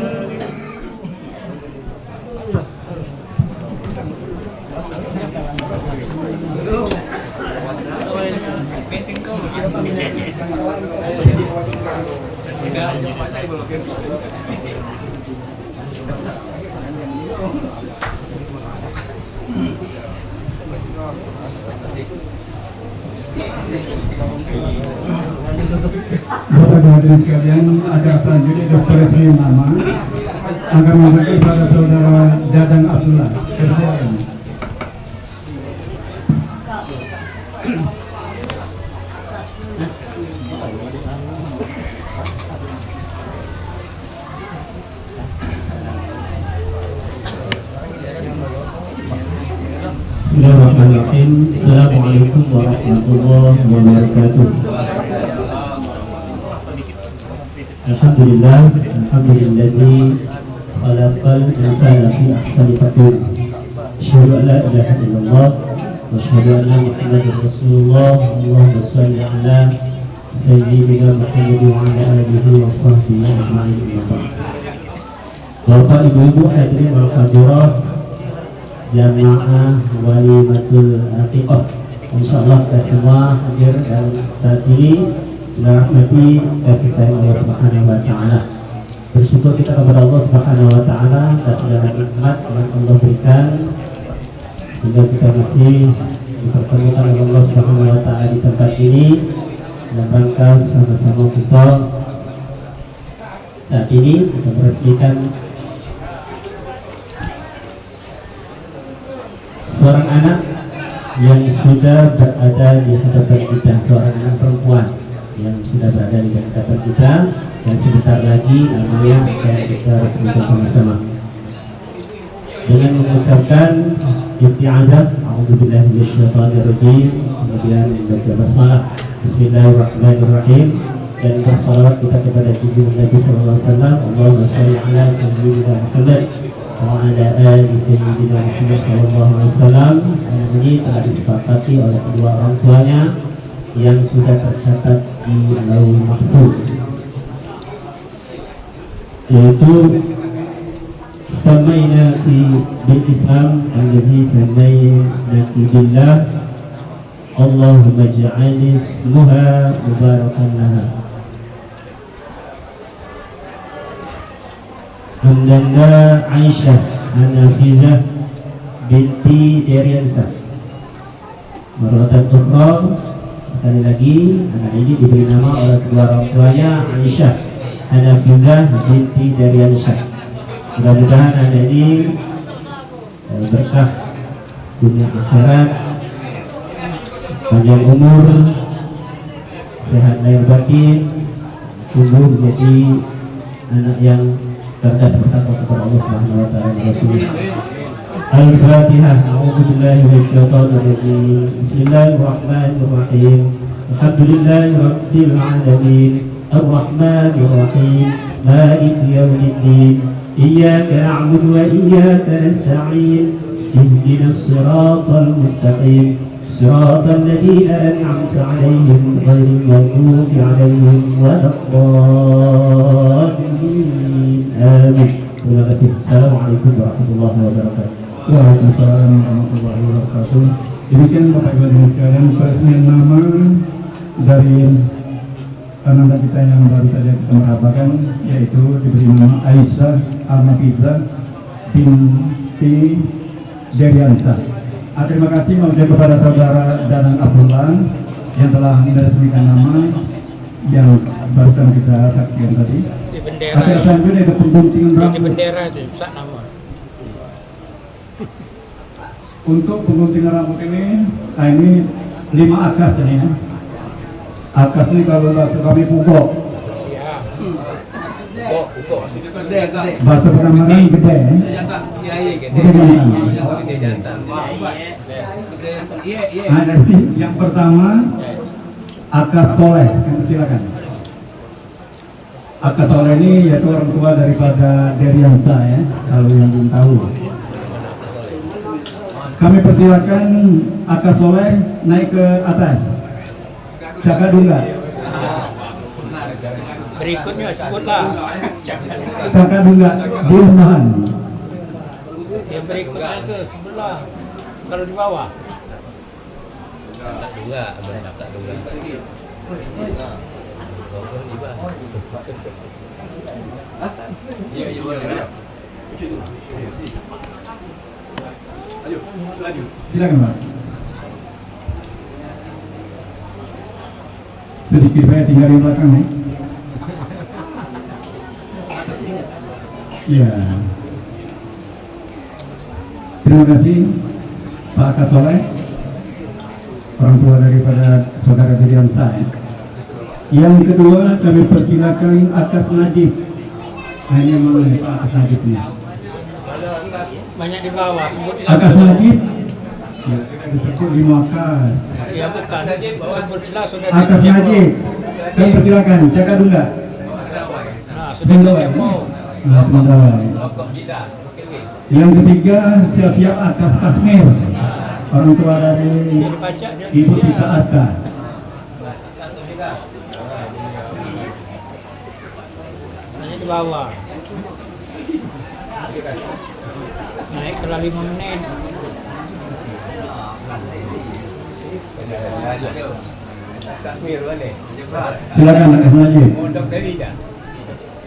Bapak dan hadirin sekalian, acara selanjutnya Dr. Resmi Nama akan mengangkat kepada saudara Dadang Abdullah. Persilakan. Bismillahirrahmanirrahim. Assalamualaikum warahmatullahi wabarakatuh. Alhamdulillah, alhamdulillahi khalaqal insana fi ahsani taqwim. Asyhadu an la ilaha illallah wa asyhadu anna Muhammadar Rasulullah. Allahumma shalli ala sayyidina Muhammad wa ala alihi wa sahbihi ajma'in. Bapak, Ibu-ibu hadirin wal hadirat jamaah walimatul aqiqah, insyaallah kita semua hadir dan saat ini dirahmati kasih sayang Allah Subhanahu wa taala. Bersyukur kita kepada Allah Subhanahu wa taala atas segala nikmat yang Allah berikan sehingga kita masih dipertemukan oleh Allah Subhanahu wa taala di tempat ini dan rangka sama-sama kita saat ini kita meresmikan seorang anak yang sudah berada di hadapan kita, seorang anak perempuan yang sudah berada di hadapan kita dan sebentar lagi namanya akan kita resmikan sama-sama dengan mengucapkan isti'adzah a'udzubillahi minasyaitonirrajim, kemudian membaca basmalah bismillahirrahmanirrahim dan bersalawat kita kepada junjungan Nabi sallallahu alaihi wasallam. Allahumma shalli ala sayyidina Muhammad wa ala ali sayyidina Muhammad sallallahu alaihi wasallam. Ini telah disepakati oleh kedua orang tuanya yang sudah tercatat di Lauhul Mahfuz, yaitu samaina fi bil Islam alladhi samaina fi billah Allahumma ja'al ismuha mubarakan laha. Hamdana Aisyah Hanafizah binti Deriansa. Marwatan ukhra, sekali lagi anak ini diberi nama oleh kedua orang tuanya Aisyah Hanafizah binti Deriansa. Mudah-mudahan ada ini berkah dunia akhirat, panjang umur, sehat lahir batin, tumbuh menjadi anak yang cerdas bertakwa kepada Allah Subhanahu wa taala dan Rasulullah. Al-Fatihah. A'udzubillahi minasyaitonir rajim. Bismillahirrahmanirrahim. Alhamdulillahirabbil alamin. Ar-Rahmanir Rahim. Maliki yaumiddin. Iyyaka na'budu wa iyyaka nasta'in. Ihdinas siratal mustaqim. Siratal ladzina an'amta 'alaihim ghairil maghdubi 'alaihim waladdallin. Amin. Terima kasih. Assalamualaikum warahmatullahi wabarakatuh. Waalaikumsalam warahmatullahi wabarakatuh. Demikian Bapak Ibu dan sekalian peresmian nama dari anak kita yang baru saja kita merapakan, yaitu diberi nama Aisyah Al-Nafizah binti Deriansa. Terima kasih mengucapkan kepada saudara Danang Abdullah yang telah meresmikan nama yang barusan kita saksikan tadi. Di bendera. Akhir selanjutnya itu pengguntingan Di rambut. bendera itu sak nama. Untuk pengguntingan rambut ini, ini 5 akas ini ya. Akas ini kalau bahasa kami pukok. Bahasa Pekanbaran gede ya. Gede jantan. Nah, jadi yang pertama akas soleh, silakan. Akas soleh ini yaitu orang tua daripada Deriansa ya, kalau yang belum tahu. Kami persilakan akas soleh naik ke atas. Caka Dungga. Berikutnya sebutlah. Caka Dungga Bilmahan. Yang berikutnya itu sebelah. Kalau di bawah. Tak dungga, tak dungga. Iya, boleh. Ayo, lanjut. Silakan Pak. Sedikit saya tinggal di belakang nih. Ya. Terima kasih Pak Akas Soleh, orang tua daripada saudara Deriansa ya. Yang kedua kami persilakan Akas Najib. Nah, ini memang Pak Akas Najib nih. Banyak di bawah. Sebutin Akas Najib. Ya, disebut 5 akas. Ya bukan. Sebutlah sudah. Akas Najib. Kami persilakan Caka Dungga. Nah, sudah siapa? Nah, sementara. Yang ketiga siap-siap Akas Kasmir, orang tua dari Ibu Tika Arka. Banyak di bawah. Naik ke 5 menit. Silakan Akas Najib.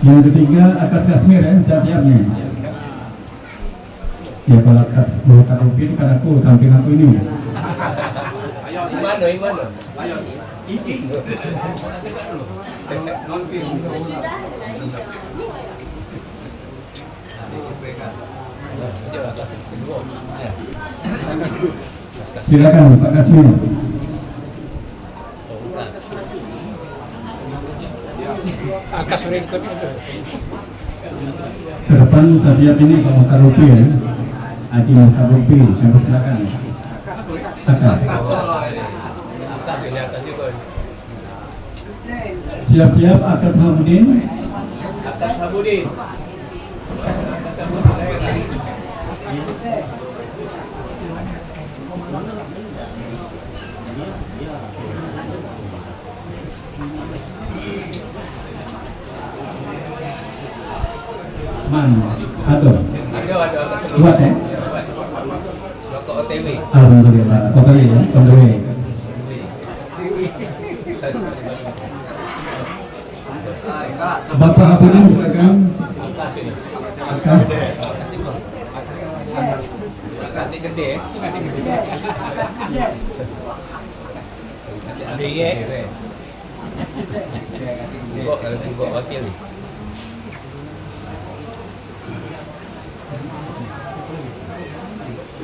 Yang ketiga Akas Kasmir ya, siap-siap nih. Ya kalau Akas mau karupin kan aku samping aku ini. Gimana? Ayo. Silakan Pak Kasmir. Akas berikut itu. Ke depan saya siap ini Pak Makarupi ya. Haji Makarupi, kami silakan. Akas. Siap-siap Akas Hamudin. Akas Hamudin. Man, aduh. Ada. Buat ya? Rokok OTW. Alhamdulillah. Oke ya, kembali. Bapak Hamudin silakan. Akas. Kantik gede. Ada ye. Kalau wakil nih.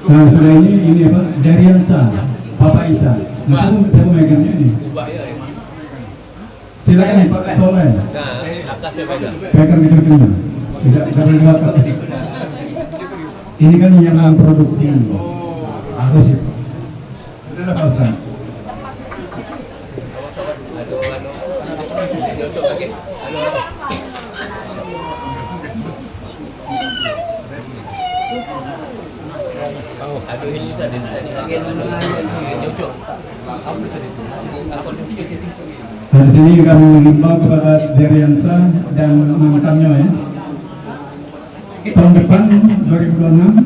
Nah, sudah ini apa? Dariansa, Bapak Isa. Nah, saya mau megangnya ini. Silakan Pak Soleh. Nah, atasnya pegang. Pegang gitu. Tidak boleh dibakar. Ini kan yang memproduksi. Harus itu. Sudah Pak Ustaz. Aduh, ini sudah Dari sini kami mengimbau kepada Dariansa dan mantannya ya. Tahun depan 2026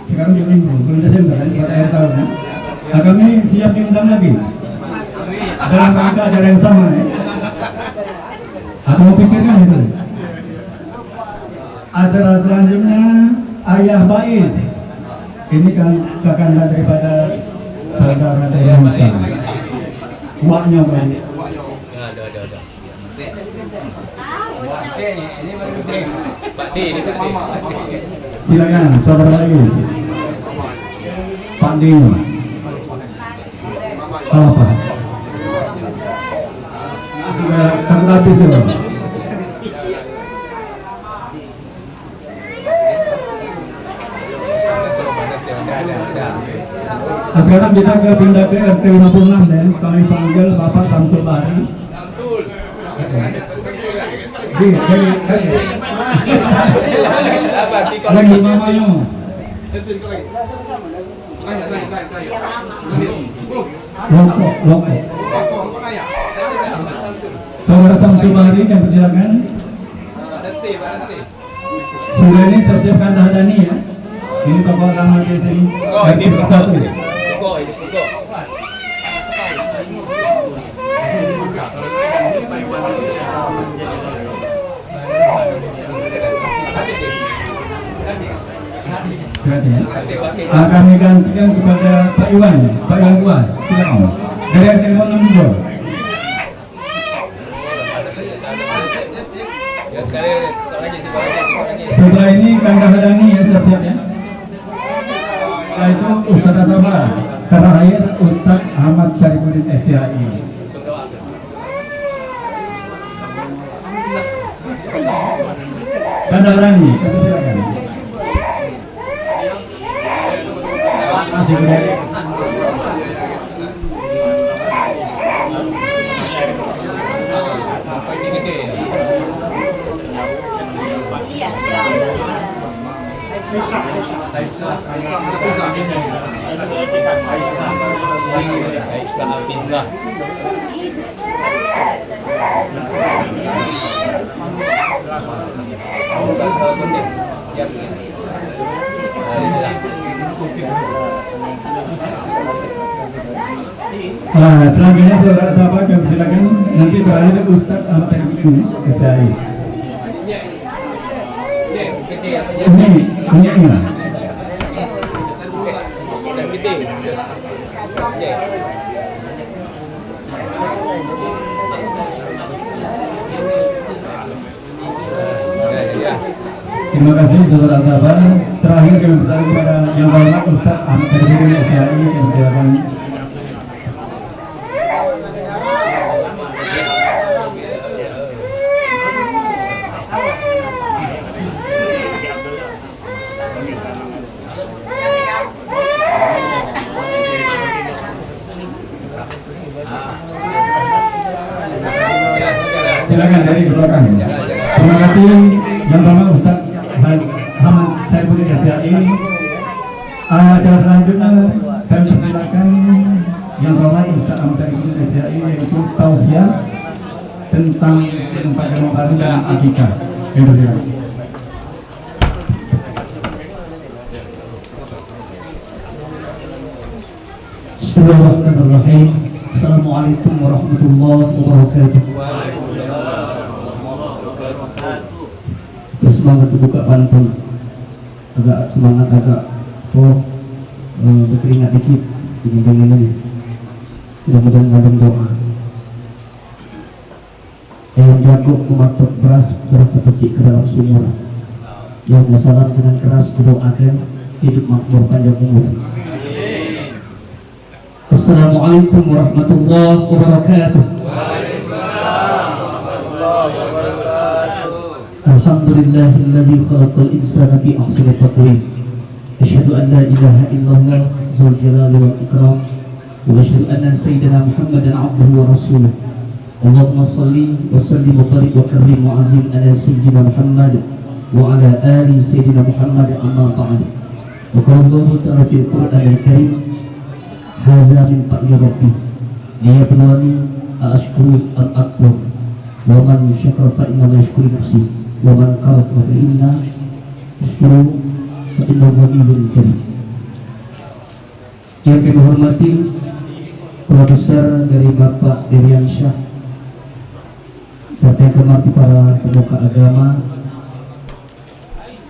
sekarang belum Desember kan pada akhir tahun ya. Nah, kami siap diundang lagi dalam rangka acara yang sama ya. Atau mau pikirkan itu. Acara selanjutnya Ayah Bais. Ini kan kakanda daripada saudara Dariansa. Waknya banyak. Ada. Pak D, ini Pak D. Silakan saudara Bais. Pak D. Apa? Takut habis ya. Nah, sekarang kita pindah ke RT 56 dan kami panggil Bapak Samsul Bahri. Lagi mamanya. Loko. Saudara Samsul Bahri yang persilakan. Sudah ini siap-siap kanda Dani ya. Ini tokoh utama di sini. Ini satu. Kami gantikan kepada Pak Iwan Buas. Silakan. Dari telepon 62. Setelah ini Kanda Hadani ya siap-siap ya. Setelah itu Ustadz Ataba. Terakhir Ustadz Ahmad Syarifuddin FTHI. Kanda Hadani, silakan. Masih berdiri. Nah, selanjutnya saudara Ataba kami silakan. Nanti terakhir Ustadz Ahmad Syarifuddin STHI. Ini. Terima kasih saudara Ataba. Terakhir kami besar kepada yang terhormat Ustadz Ahmad Syarifuddin STHI yang silakan. Silakan dari belakang. Terima kasih yang terhormat Ustadz Ahmad Syarifuddin STHI. Acara selanjutnya kami persilakan yang terhormat Ustadz Ahmad Syarifuddin STHI yaitu tausiah tentang agama baru dan akikah. Kami persilakan. Bismillahirrahmanirrahim. Assalamualaikum warahmatullahi wabarakatuh. Bersemangat buka pantun, agak semangat berkeringat dikit ingin ini. Mudah-mudahan dalam doa. Yang jago mematok beras percik ke dalam sumur. Yang salam dengan keras kudoakan hidup makmur, panjang umur. Assalamualaikum warahmatullahi wabarakatuh. Alhamdulillahilladzi khalaqal insana fi ahsani taqwim. Asyhadu an la ilaha illallah dzul jalali wal ikram. Wa asyhadu anna sayyidina Muhammadan abduhu wa rasuluh. Allahumma shalli wa sallim wa barik wa karrim wa azim ala sayyidina Muhammad wa ala ali sayyidina Muhammad, amma ba'd. Wa qala Allah ta'ala fil Qur'anil Karim, hadza min fadli rabbi liyabluwani ashkuru am akfur wa man syakara fa inna ma yashkuru nafsi wa man kafara fa inna yashkuru fa inna ghaniyyun karim. Yang kami hormati Keluarga besar dari Bapak Diriansyah, serta yang kami para pemuka agama,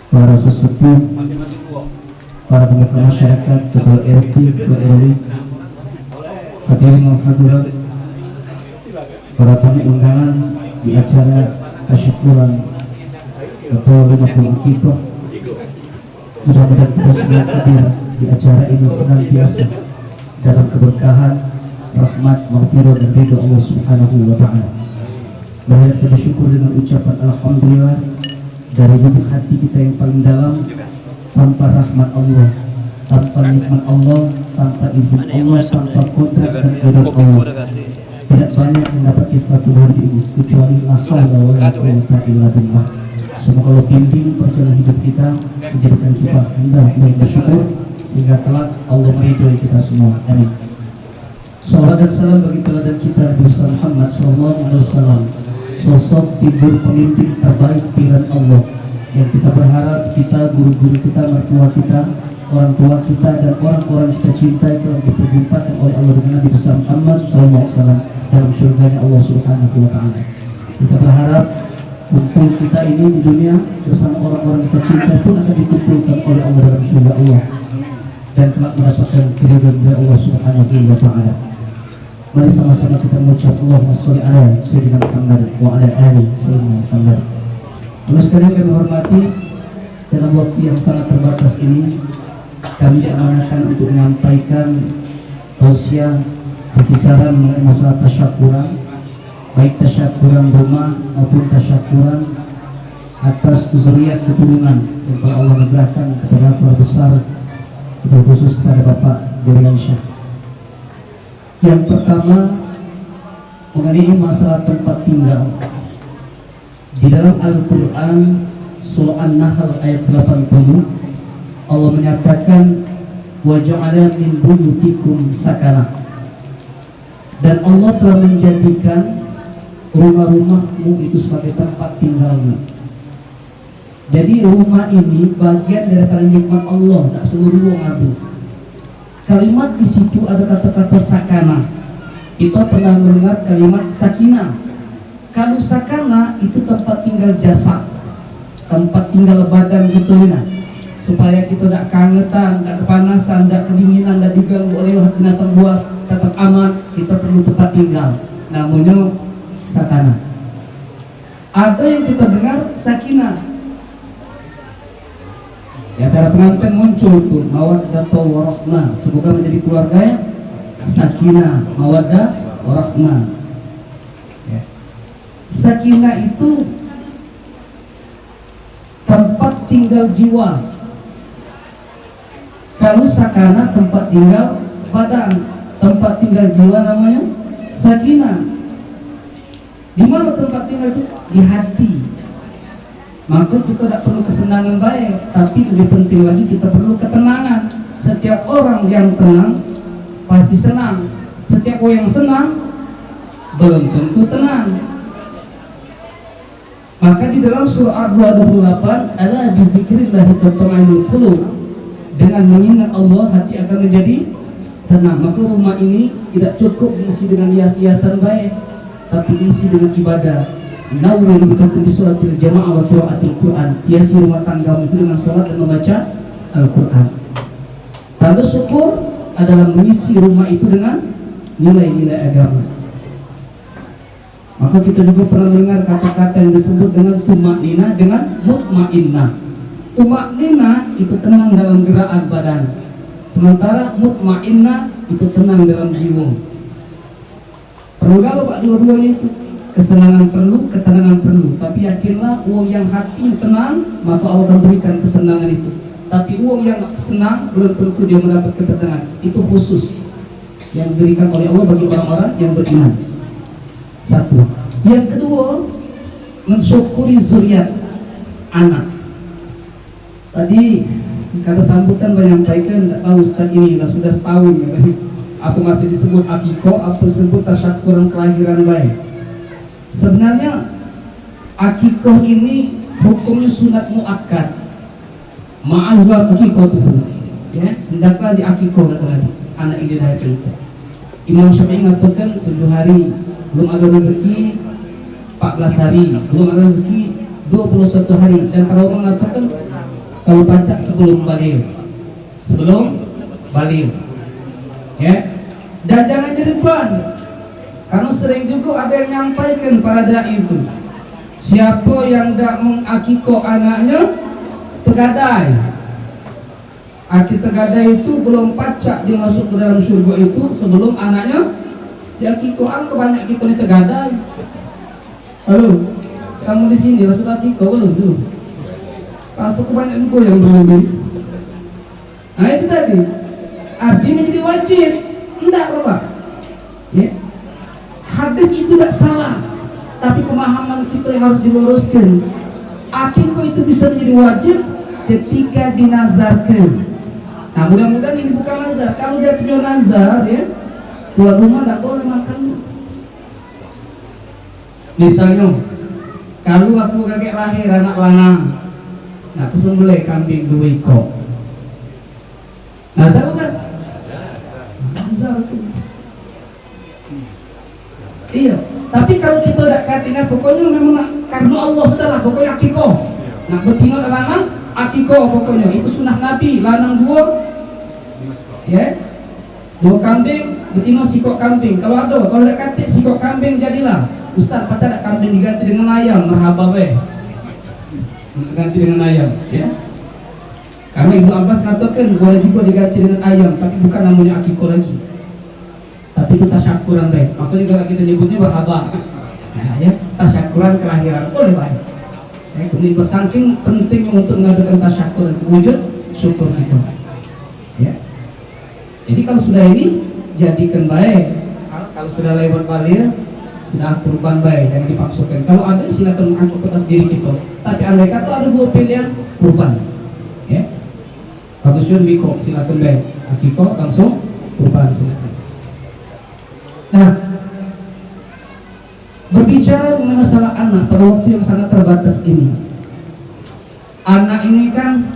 para sesepuh, para pemuka masyarakat, ketua RT, ketua RW, hadirin hadirat, para tamu undangan di acara tasyukuran atau 50 Akikoh. Mudah-mudahan kita semua hadir di acara ini senantiasa dalam keberkahan, rahmat, maghfirah dan ridha Allah Subhanahu wa taala. Marilah kita bersyukur dengan ucapan alhamdulillah dari lubuk hati kita yang paling dalam. Tanpa rahmat Allah, tanpa nikmat Allah, tanpa izin Allah, tanpa kontrak dan kehendak Allah, tidak banyak yang dapat kita Tuhan ini kecuali la haula wala quwwata illa billah. Semoga Allah bimbing perjalanan hidup kita, menjadikan kita hendak baik bersyukur sehingga kelak Allah meridhai kita semua. Amin. Salawat dan salam bagi teladan kita Nabi Muhammad SAW, sosok figur pemimpin terbaik pilihan Allah yang kita berharap kita, guru-guru kita, mertua kita, orang tua kita, dan orang-orang kita cintai telah diperjumpakan oleh Allah dengan Nabi Muhammad SAW dalam surganya Allah Subhanahu wa taala. Kita berharap kumpul kita ini di dunia bersama orang-orang kita cinta pun akan dikumpulkan oleh Allah dalam surga Allah dan kelak mendapatkan keridhaan dari Allah Subhanahu wa taala. Mari sama-sama kita mengucap Allahumma sholli ala sayyidina Muhammad wa ala ali sayyidina Muhammad. Lalu sekalian kami hormati, dalam waktu yang sangat terbatas ini kami diamanahkan untuk menyampaikan tausiah berbicara mengenai masalah tasyakuran, baik tasyakuran rumah maupun tasyakuran atas zuriat keturunan yang telah Allah anugerahkan kepada keluarga besar, khusus kepada Bapak Diriansyah. Yang pertama mengenai masalah tempat tinggal. Di dalam Al-Quran surah An-Nahl ayat 80 Allah menyatakan wa ja'ala min buyutikum sakana, dan Allah telah menjadikan rumah-rumahmu itu sebagai tempat tinggalmu. Jadi rumah ini bagian daripada nikmat Allah, tak seluruh ngadu. Kalimat di situ ada kata-kata sakana. Kita pernah mendengar kalimat sakinah. Kalau sakana itu tempat tinggal jasad, tempat tinggal badan gitu ya, supaya kita tidak kangetan, tidak kepanasan, tidak kedinginan, tidak diganggu oleh binatang buas, tetap aman. Kita perlu tempat tinggal, namanya sakana. Ada yang kita dengar sakinah. Ya, cara pengantin muncul pun mawaddah warahmah, semoga menjadi keluarga yang sakinah, mawaddah warahmah. Sakinah itu tempat tinggal jiwa. Kalau sakana tempat tinggal badan, tempat tinggal jiwa namanya sakinah. Di mana tempat tinggal itu? Di hati. Maka kita tidak perlu kesenangan baik, tapi lebih penting lagi kita perlu ketenangan. Setiap orang yang tenang pasti senang. Setiap orang yang senang belum tentu tenang. Maka di dalam surah Ar-28, ala bizikrillah tatma'innul qulub, dengan mengingat Allah hati akan menjadi tenang. Maka rumah ini tidak cukup diisi dengan hias-hiasan baik, tapi diisi dengan ibadah. Nawwir bi sholatil jamaah wa qiraatil Quran. Hiasi rumah tanggamu itu dengan sholat dan membaca Al-Quran. Tanda syukur adalah mengisi rumah itu dengan nilai-nilai agama. Maka kita juga pernah mendengar kata-kata yang disebut dengan tumaninah dengan mutmainnah. Tumaknina itu tenang dalam gerakan badan, sementara mutmainnah itu tenang dalam jiwa. Perlu kalau Pak dua-duanya itu, kesenangan perlu, ketenangan perlu. Tapi yakinlah uang yang hati tenang, maka Allah akan berikan kesenangan itu. Tapi uang yang senang belum tentu dia mendapat ketenangan. Itu khusus yang diberikan oleh Allah bagi orang-orang yang beriman. Satu. Yang kedua, mensyukuri zuriat anak. Tadi kata sambutan menyampaikan, tak tahu Ustaz ini sudah setahun ya. Apa masih disebut akikoh, apa disebut tasyakuran kelahiran baik. Sebenarnya akikoh ini hukumnya sunat muakkad. Ma'al akikoh itu, ya, hendaklah di akikoh kata Nabi. Anak ini dilahirkan. Imam Syafi'i mengatakan 7 hari, belum ada rezeki 14 hari, belum ada rezeki 21 hari, dan para ulama mengatakan kalau pacak sebelum balik, ya. Dan jangan jadi depan, karena sering juga ada yang nyampaikan pada dai itu, siapa yang tidak mengakikoh anaknya tegadai. Arti tegadai itu belum pacak dia masuk ke dalam surga itu sebelum anaknya diakikohan. Kebanyak kita ini tegadai. Halo, kamu di sini sudah akikoh belum dulu? Rasa kebanyak juga yang belum. Nah itu tadi, arti menjadi wajib. Tidak Bapak, ya. Hadis itu tidak salah, tapi pemahaman kita yang harus diluruskan. Akikoh itu bisa menjadi wajib ketika dinazarkan. Nah mudah-mudahan ini bukan nazar. Kalau dia punya nazar, ya, tuan rumah tidak boleh makan. Misalnya, kalau aku kakek lahir anak lanang, nah aku sembelih kambing 2 ekor. Nazar bukan? Nazar itu. Iya. Tapi kalau kita tidak katakan, pokoknya memang karena Allah sudahlah, pokoknya akikoh. Nah betina dan lanang akikoh pokoknya itu sunnah Nabi. Lanang 2, ya, 2 kambing, betina sikok kambing. Kalau ada, kalau tidak kata sikok kambing jadilah. Ustaz, pacar tak kambing diganti dengan ayam, merhaba be. Ganti dengan ayam, ya. Karena Ibnu Abbas katakan boleh juga diganti dengan ayam, tapi bukan namanya akikoh lagi. Tapi itu tasyakuran baik. Makanya kalau kita nyebutnya merhaba. Nah, ya, tasyakuran kelahiran boleh baik. Ya, kemudian saking pentingnya untuk mengadakan tasyakuran wujud syukur kita. Ya. Jadi kalau sudah ini jadikan baik. Kalau sudah lewat balik, sudah kurban baik, jangan dipaksakan. Kalau ada silakan mengangkat ke atas diri kita. Tapi andai kata ada 2 pilihan kurban, ya. Bagusnya biko silakan baik. Akikoh langsung kurban silakan. Nah, berbicara mengenai masalah anak pada waktu yang sangat terbatas ini. Anak ini kan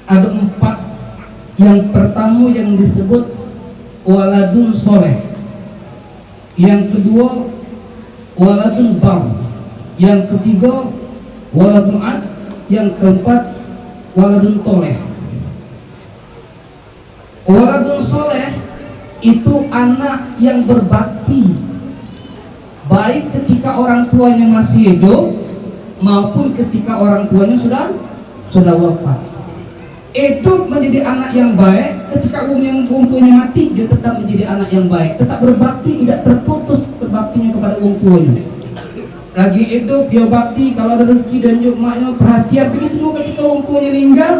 ada 4. Yang pertama yang disebut waladun soleh, yang kedua waladun bar, yang ketiga waladun ad, yang keempat waladun toleh. Waladun soleh itu anak yang berbakti, baik ketika orang tuanya masih hidup maupun ketika orang tuanya sudah wafat. Itu menjadi anak yang baik. Ketika orang tuanya mati, dia tetap menjadi anak yang baik, tetap berbakti, tidak terputus berbaktinya kepada orang tuanya. Lagi hidup dia bakti, kalau ada rezeki dan juga maknya perhatian. Begitu juga ketika orang tuanya meninggal,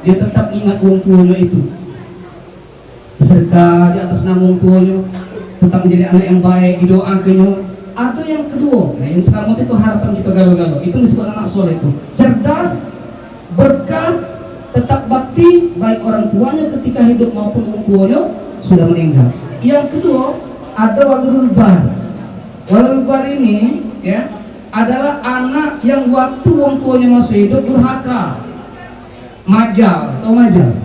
dia tetap ingat orang tuanya itu, bersedekah di atas nama orang tuanya, tetap menjadi anak yang baik, didoakannya. Ada yang kedua, nah yang pertama itu harapan kita galau-galau, itu disebut anak soleh itu cerdas, berkah, tetap bakti baik orang tuanya ketika hidup maupun orang tuanya sudah meninggal. Yang kedua ada waladul bar. Waladul bar ini, ya, adalah anak yang waktu orang tuanya masih hidup durhaka, majal atau majal,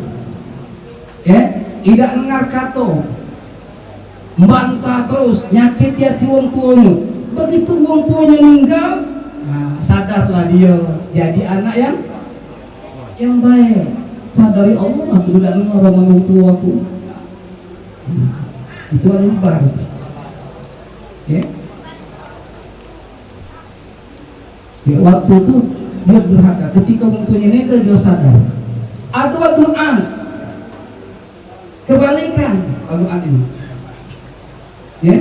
ya, tidak dengar kata, membantah terus, nyakit hati orang tuanya. Begitu orang tuanya meninggal, nah, sadarlah dia jadi anak yang baik. Sadari Allah, aku tidak dengar orang tua aku. Itu adalah baru, ya. Ya, waktu itu dia durhaka. Ketika orang tuanya negel dia sadar. Atau doa kebalikan doa ini. Ya.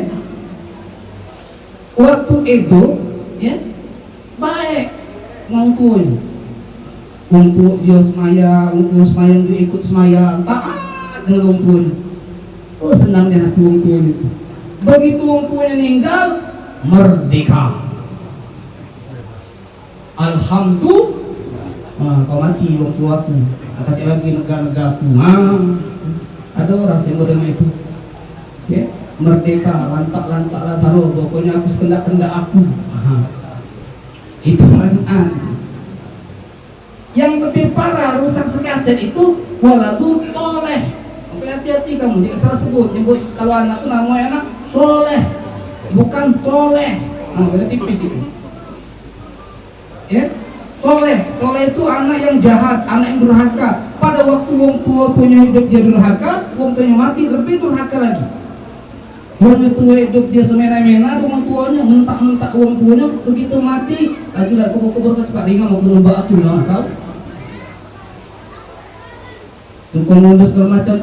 Waktu itu ya baik ngongkun untuk dia semaya dia ikut semaya taat dengan orang tuanya. Oh senangnya hati orang tuanya itu. Begitu orang tuanya meninggal merdeka. Alhamdulillah, kau mati orang tuaku, kasih lagi negara-negaraku. Ada rasa yang modern itu. Ya, merdeka, lantak-lantak lah saro, pokoknya aku sekendak-kendak aku. Itu manfaat. Yang lebih parah rusak sekaset itu waladun toleh. Oke, hati-hati kamu jangan salah nyebut kalau anak itu namanya anak soleh, bukan toleh. Beda tipis itu. Ya, toleh itu anak yang jahat, anak yang durhaka. Pada waktu wong tua punya hidup dia durhaka, wong tuanya mati lebih durhaka lagi. Wong tua hidup dia semena-mena, wong tuanya mentak-mentak wong tuanya, begitu mati lagi lah kubur-kubur cepat ringan mau berubah aku lah kau. Tukang mundur segala macam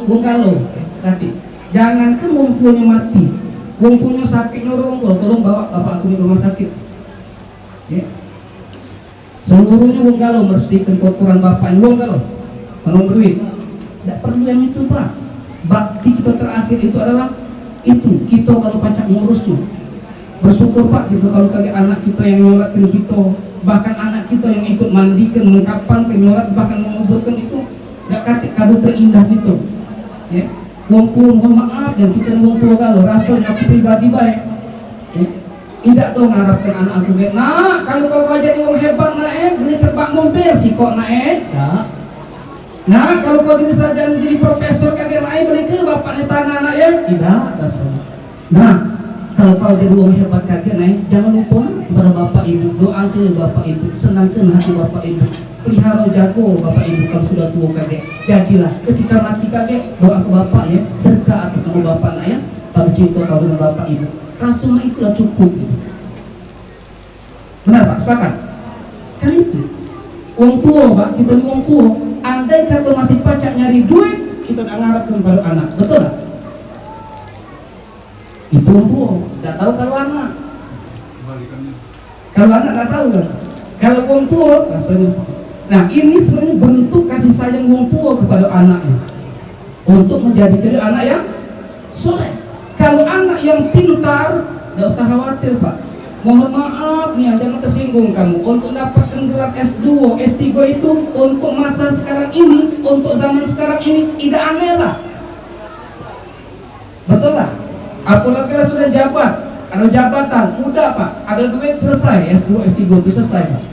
wong kalau hati. Jangankan wong tuanya mati, wong tuanya sakit nyuruh wong tua, tolong bawa bapak aku ke rumah sakit. Ya. Seluruhnya wong galau bersihkan kotoran bapaknya wong galau penuh duit. Tidak perlu yang itu pak. Bakti kita terakhir itu adalah itu kita kalau pacak ngurusnya. Bersyukur pak kita kalau kali anak kita yang nyolatin kita, bahkan anak kita yang ikut mandikan, mengkapan, nyolat, bahkan menguburkan itu. Tidak katik kado terindah gitu. Ya, wong tua mohon maaf dan kita wong tua galau. Rasanya aku pribadi baik. Ya. Tidak tuh ngarapkan anak aku kayak, nah kalau kau jadi orang hebat naik, boleh terbang mobil sih kok naik. Ya. Nah kalau kau jadi sarjana jadi profesor kagak naik, boleh ke bapaknya tangan anak ya? Tidak, dasar. Nah kalau kau jadi orang hebat kagak naik, jangan lupa kepada bapak ibu, doa ke bapak ibu, senangkan hati bapak ibu, pelihara jago bapak ibu kalau sudah tua kagak. Jadilah ketika mati kagak, doa ke bapak ya, serta atas nama bapak nak ya, kalau cinta kau dengan bapak ibu. Rasanya itulah cukup gitu. Benar pak, sepakat? Kan itu wong tua pak, kita ni wong tua. Andai kata masih pacak nyari duit, kita tak ngarapkan pada anak, betul tak? Itu wong tua, tak tahu kalau anak. Kalau anak tak tahu kan? Kalau wong tua, rasanya. Nah ini sebenarnya bentuk kasih sayang wong tua kepada anaknya, untuk menjadikan dia anak yang soleh. Kalau anak yang pintar, tidak usah khawatir pak. Mohon maaf nih, jangan tersinggung kamu. Untuk dapatkan gelar S2, S3 itu untuk masa sekarang ini, untuk zaman sekarang ini tidak aneh lah. Betul lah. Apalagi lah sudah jabat, ada jabatan, mudah pak, ada duit selesai, S2, S3 itu selesai pak.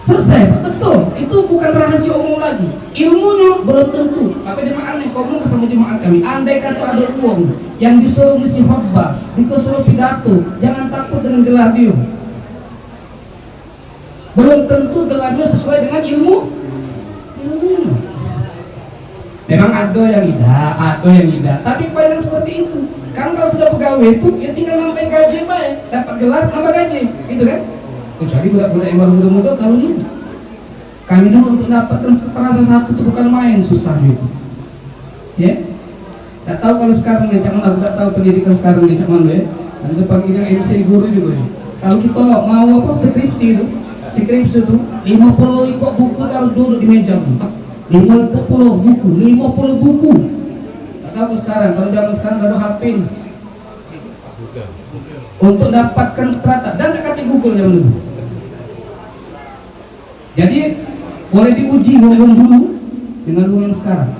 Selesai pak, betul. Itu bukan rahasia umum lagi. Ilmunya belum tentu. Tapi dengan aneh, kau ngomong sama jemaat kami, andai kata ada uang yang disuruh ngisi khutbah, disuruh pidato, jangan takut dengan gelar dia. Belum tentu gelarnya sesuai dengan ilmunya. Memang ada yang tidak, tapi kebanyakan seperti itu. Kan kalau sudah pegawai itu, ya tinggal sampai gaji baik, dapat gelar, nambah gaji, gitu kan? Kecuali budak-budak yang baru muda-muda kalau ini. Kami dulu untuk dapatkan seterasa satu itu bukan main, susah gitu. Ya, tak tahu kalau sekarang nih, cak mana, tak tahu pendidikan sekarang nih, cak mana ya. Nanti panggilnya MC guru juga ya. Kalau kita mau apa skripsi itu 50 ikut buku harus duduk di meja. 50 buku. Tak tahu sekarang, kalau zaman sekarang ada HP nih. Untuk dapatkan strata dan tak kata Google yang dulu. Jadi boleh diuji wong dulu dengan wong yang sekarang.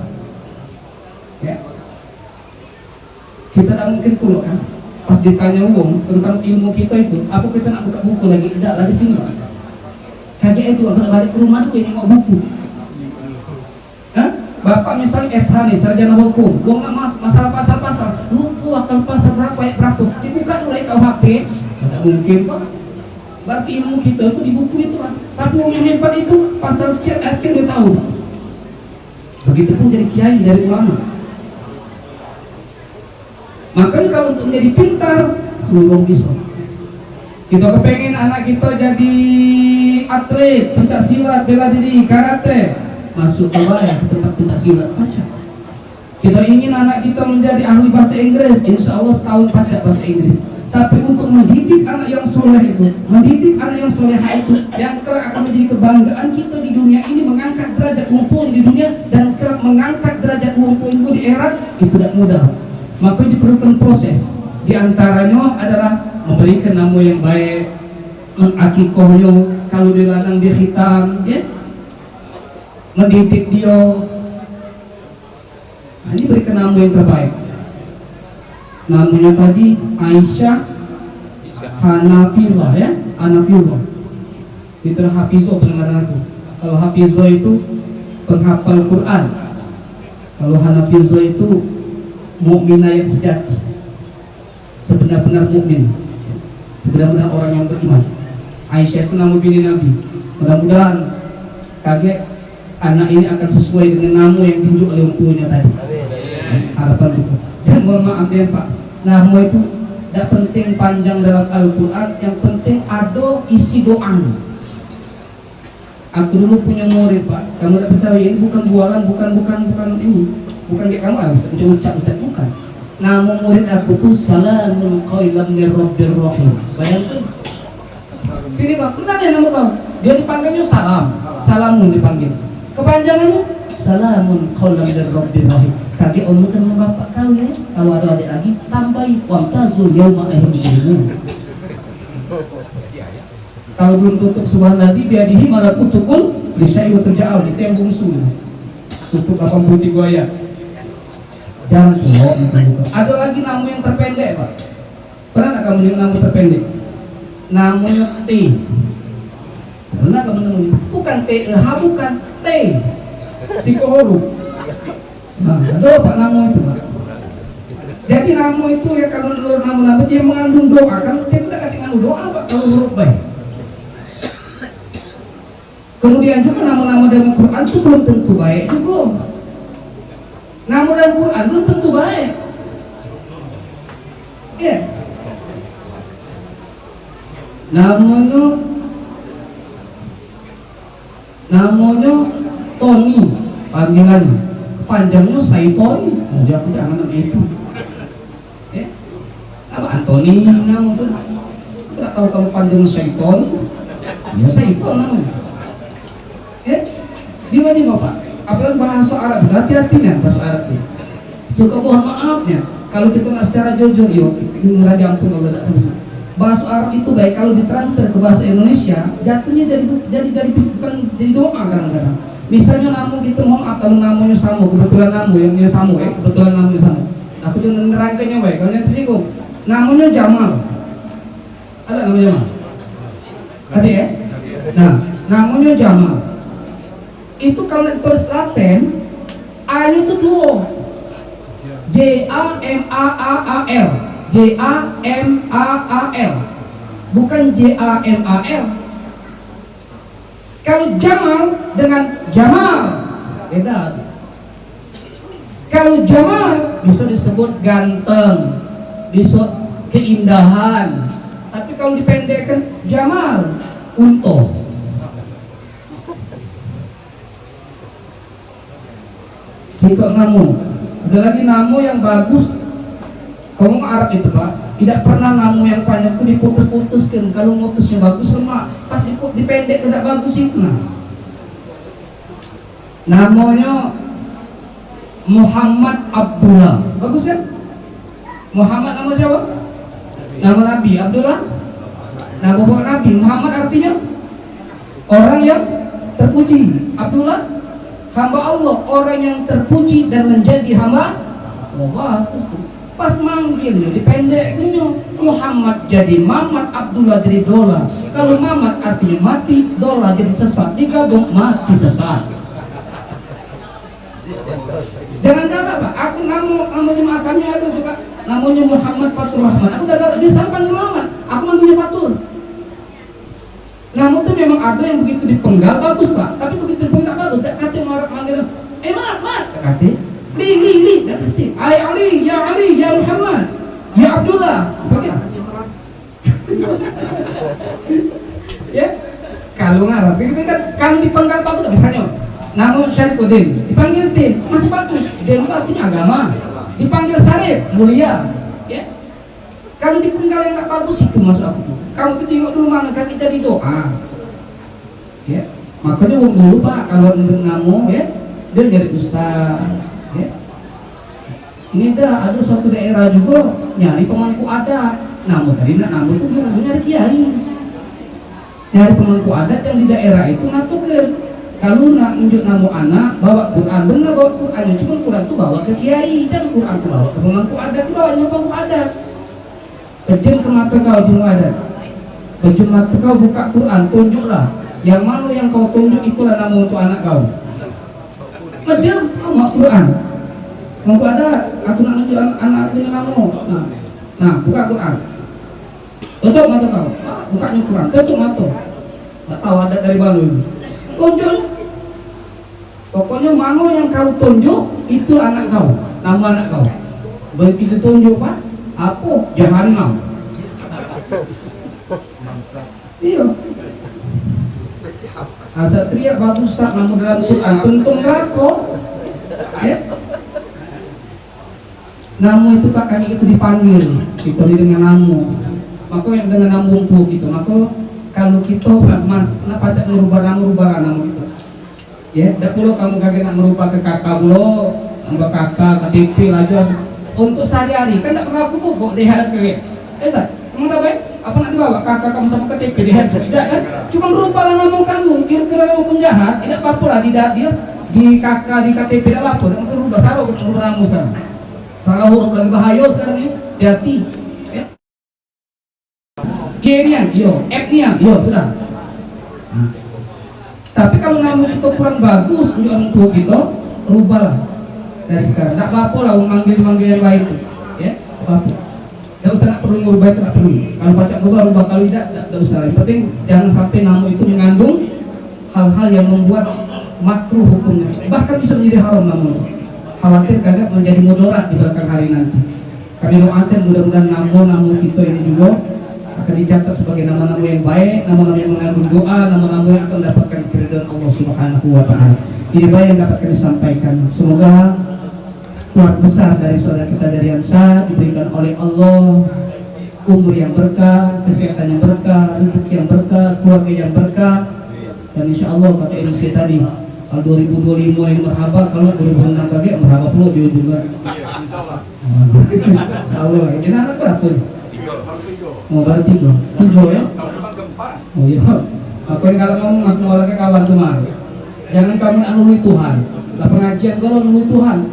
Ya. Kita tak mungkin pula kan pas ditanya wong tentang ilmu kita itu, apa kita nak buka buku lagi? Tidak lah di sini. Kayak itu kalau balik ke rumah tuh nengok buku. Hah? Bapak misalnya SH nih, sarjana hukum, wong nak masalah pasal-pasal, lupa akan pasal berapa dibuka mulai KUHP, tidak mungkin pak. Berarti ilmu kita itu di buku itu lah. Tapi wong yang hebat itu pasal C dia tahu. Begitupun jadi kiai dari ulama. Makanya kalau untuk menjadi pintar, seluruh bisa. Kita kepengen anak kita jadi atlet, pencak silat, bela diri, karate, masuk ke tempat pencak silat, pacak. Kita ingin anak kita menjadi ahli bahasa Inggris, insya Allah setahun pacak bahasa Inggris. Tapi untuk mendidik anak yang soleh itu, mendidik anak yang soleha itu, yang kelak akan menjadi kebanggaan kita di dunia ini, mengangkat derajat umpunya di dunia, dan kelak mengangkat derajat umpunya di akhirat, itu tidak mudah. Maka diperlukan proses. Di antaranya adalah memberikan nama yang baik, mengakikohnya, kalau dia lanang dia hitam, ya, mendidik dia. Nah, ini berikan nama yang terbaik. Namanya tadi Aisyah Hanafizah, ya, Hanafizah. Itulah Hafizah pendengaran aku. Kalau Hafizah itu penghafal Quran. Kalau Hanafizah itu mukminah yang sejati, sebenar-benar mukmin, sebenar-benar orang yang beriman. Aisyah itu nama bini Nabi. Mudah-mudahan kaget anak ini akan sesuai dengan nama yang ditunjuk oleh umpunya tadi. Harapan itu. Dan mohon maaf ya Pak, nama itu tidak penting panjang dalam Al-Quran, yang penting ada isi doa. Aku dulu punya murid Pak, kamu tidak percaya, ini bukan bualan, bukan ini, bukan kayak kamu harus ucap Ustaz, bukan. Nama murid aku tuh Salamun Qailam min Rabbir Rahim. Bayangkan. Sini Pak, benar ya nama kau? Dia dipanggilnya Salamun dipanggil. Kepanjangannya Salamun Qailam min Rabbir Rahim. Kakek omongkan dengan bapak kau ya. Kalau ada adik lagi, tambahi wamtazul yauma ayyuhal mujrimun. Kalau belum tutup subhanalladzi biadihi malakutul lisyai'in terja'al, itu yang bungsu. Tutup 83 ayat. Jangan tuh. Ada lagi nama yang terpendek Pak. Pernah nggak kamu dengar nama terpendek? Namanya T. Pernah kamu dengar? Bukan TEH, bukan T. Psikohoruk. Nah, ada Pak nama itu Pak. Jadi nama itu ya, kalau nama-nama dia mengandung doa, kan dia tidak mengandung doa Pak kalau huruf baik. Kemudian juga nama-nama dalam Quran itu belum tentu baik juga. Nama dalam Quran belum tentu baik. Ya. Namanya Tony, panggilan panjangnya Saitoni. Oh, dia aku jangan nama itu. Apa Antoni nama itu? Tidak tahu kamu panjangnya Saiton. Ya Saiton namanya. Di mana Pak? Apalagi bahasa Arab, hati-hatinya bahasa Arab itu. Suka mohon maafnya, kalau kita nggak secara jujur, kita diampun Allah tidak sama. Bahasa Arab itu baik kalau ditransfer ke bahasa Indonesia, jatuhnya jadi bukan jadi doa kadang-kadang. Misalnya nama kita mohon maaf kalau namanya sama, kebetulan namanya sama, kebetulan namanya sama. Aku cuma nerangkannya baik, kalau yang tersinggung. Namanya Jamal. Ada namanya Jamal? Ada ya? Nah, namanya Jamal. Itu kalau tulis Latin, A itu dua, J-A-M-A-A-L, J-A-M-A-A-L, bukan J-A-M-A-L. Kalau Jamal dengan Jamal beda. Kalau Jamal bisa disebut ganteng, bisa keindahan, tapi kalau dipendekkan Jamal, unto. Sikok namu, ada lagi namu yang bagus. Ngomong Arab itu Pak, tidak pernah namu yang panjang itu diputus-putuskan. Kalau mutusnya bagus lemah, pas dipendek tidak bagus itu. Namanya Muhammad Abdullah, bagus kan? Muhammad nama siapa? Nama Nabi. Abdullah nama bapak Nabi. Muhammad artinya orang yang terpuji. Abdullah hamba Allah, orang yang terpuji dan menjadi hamba Allah. Pas manggilnya dipendeknya Muhammad jadi Mamat, Abdullah jadi Dola. Kalau Mamat artinya mati, Dola jadi sesat, digabung mati sesat. Jangan Pak, aku namanya makannya ada tuh Pak, namanya Muhammad Fatur Rahman. Aku udah gak bisa panggil Muhammad, aku manggilnya Fatur. Namun tuh memang ada yang begitu dipenggal bagus Pak, tapi begitu dipenggal bagus, tak kata orang manggil, Mat, tak kata, li, tak pasti, Ali, ya Muhammad, ya Abdullah, seperti apa? kalau ngarap itu kan kalau dipanggil bagus misalnya namun Syarifudin dipanggil Din masih bagus. Din itu artinya agama. Dipanggil Syarif mulia, ya. Kalau dipanggil yang nggak bagus itu masuk aku. Kamu itu tengok dulu mana kan kita di doa, ya. Makanya dulu Pak kalau ngamu ya dia jadi ustaz, ya. Ini ada suatu daerah juga nyari pemangku adat. Namun tadi namun itu dia nyari kiai. Nyari pemangku adat yang di daerah itu ngatukeun. Kalau nak unjuk namu anak bawa Quran, benar bawa Quran, cuma Quran itu bawa ke kiai dan Quran itu bawa ke pemangku adat, bawanya pemangku adat. Kejam ke mata kau jumlah adat. Kejam mata kau buka Quran, tunjuklah yang mana yang kau tunjuk itulah nama untuk anak kau. Kejam bawa Quran. Pemangku adat, aku nak tunjuk anak aku ini nama. Nah, buka Quran. Tutup mata kau. Bukanya Quran, tutup mata. Tak tahu adat dari mana ini. Tunjuk. Pokoknya mana yang kau tunjuk itu anak kau, nama anak kau. Begitu tunjuk Pak, apa? Jahannam. Iya. Asal teriak bagus tak nama dalam Quran, tuntung rako. Ya. Namu itu Pak kami itu dipanggil, diberi dengan namu. Maka yang dengan namu itu gitu, maka kalau kita mas, kenapa cak merubah nama gitu? Ya, dah perlu kamu kaget nak merubah ke kakak lo, tambah kakak, KTP aja. Untuk sehari-hari kan tak pernah aku pokok deh ke. Tak, kamu tahu kan? Apa nak dibawa kakak kamu sama KTP deh? Tidak kan? Cuma merubahlah nama kamu. Kira-kira kamu penjahat, tidak apa-apa lah dia di kakak di KTP tidak apa-apa. Mungkin rubah salah untuk merubah nama sekarang. Salah huruf lagi bahaya sekarang ni. Hati. G-nya, yo, F-nya, yo, sudah. Nah. Tapi kalau nama kita kurang bagus untuk orang tua kita, rubahlah dari sekarang. Tak apa-apa lah memanggil yang lain tu, ya, apa-apa. Tak usah nak perlu merubah itu, tak perlu. Kalau baca rubah, kalau tidak usah. Yang penting jangan sampai nama itu mengandung hal-hal yang membuat makruh hukumnya. Bahkan bisa menjadi haram nama itu. Khawatir kadang menjadi mudarat di belakang hari nanti. Kami doakan mudah-mudahan nama kita ini juga akan dicatat sebagai nama-nama yang baik, nama-nama yang mengandung doa, nama-nama yang akan mendapatkan keridhaan Allah Subhanahu wa Ta'ala. Ini baik yang dapat kami sampaikan. Semoga keluarga besar dari saudara kita dari Ansa diberikan oleh Allah umur yang berkah, kesehatan yang berkah, rezeki yang berkah, keluarga yang berkah, dan insya Allah kata MC tadi kalau 2025 ini merhaba, kalau 2006 lagi merhaba pula dia juga. Insya Allah. Ini anak berapa? Oh baru 3 ya? Oh iya. Apa yang kalau kamu mau lagi kawan kemar, jangan kamu anului Tuhan. Lah pengajian kalau anului Tuhan.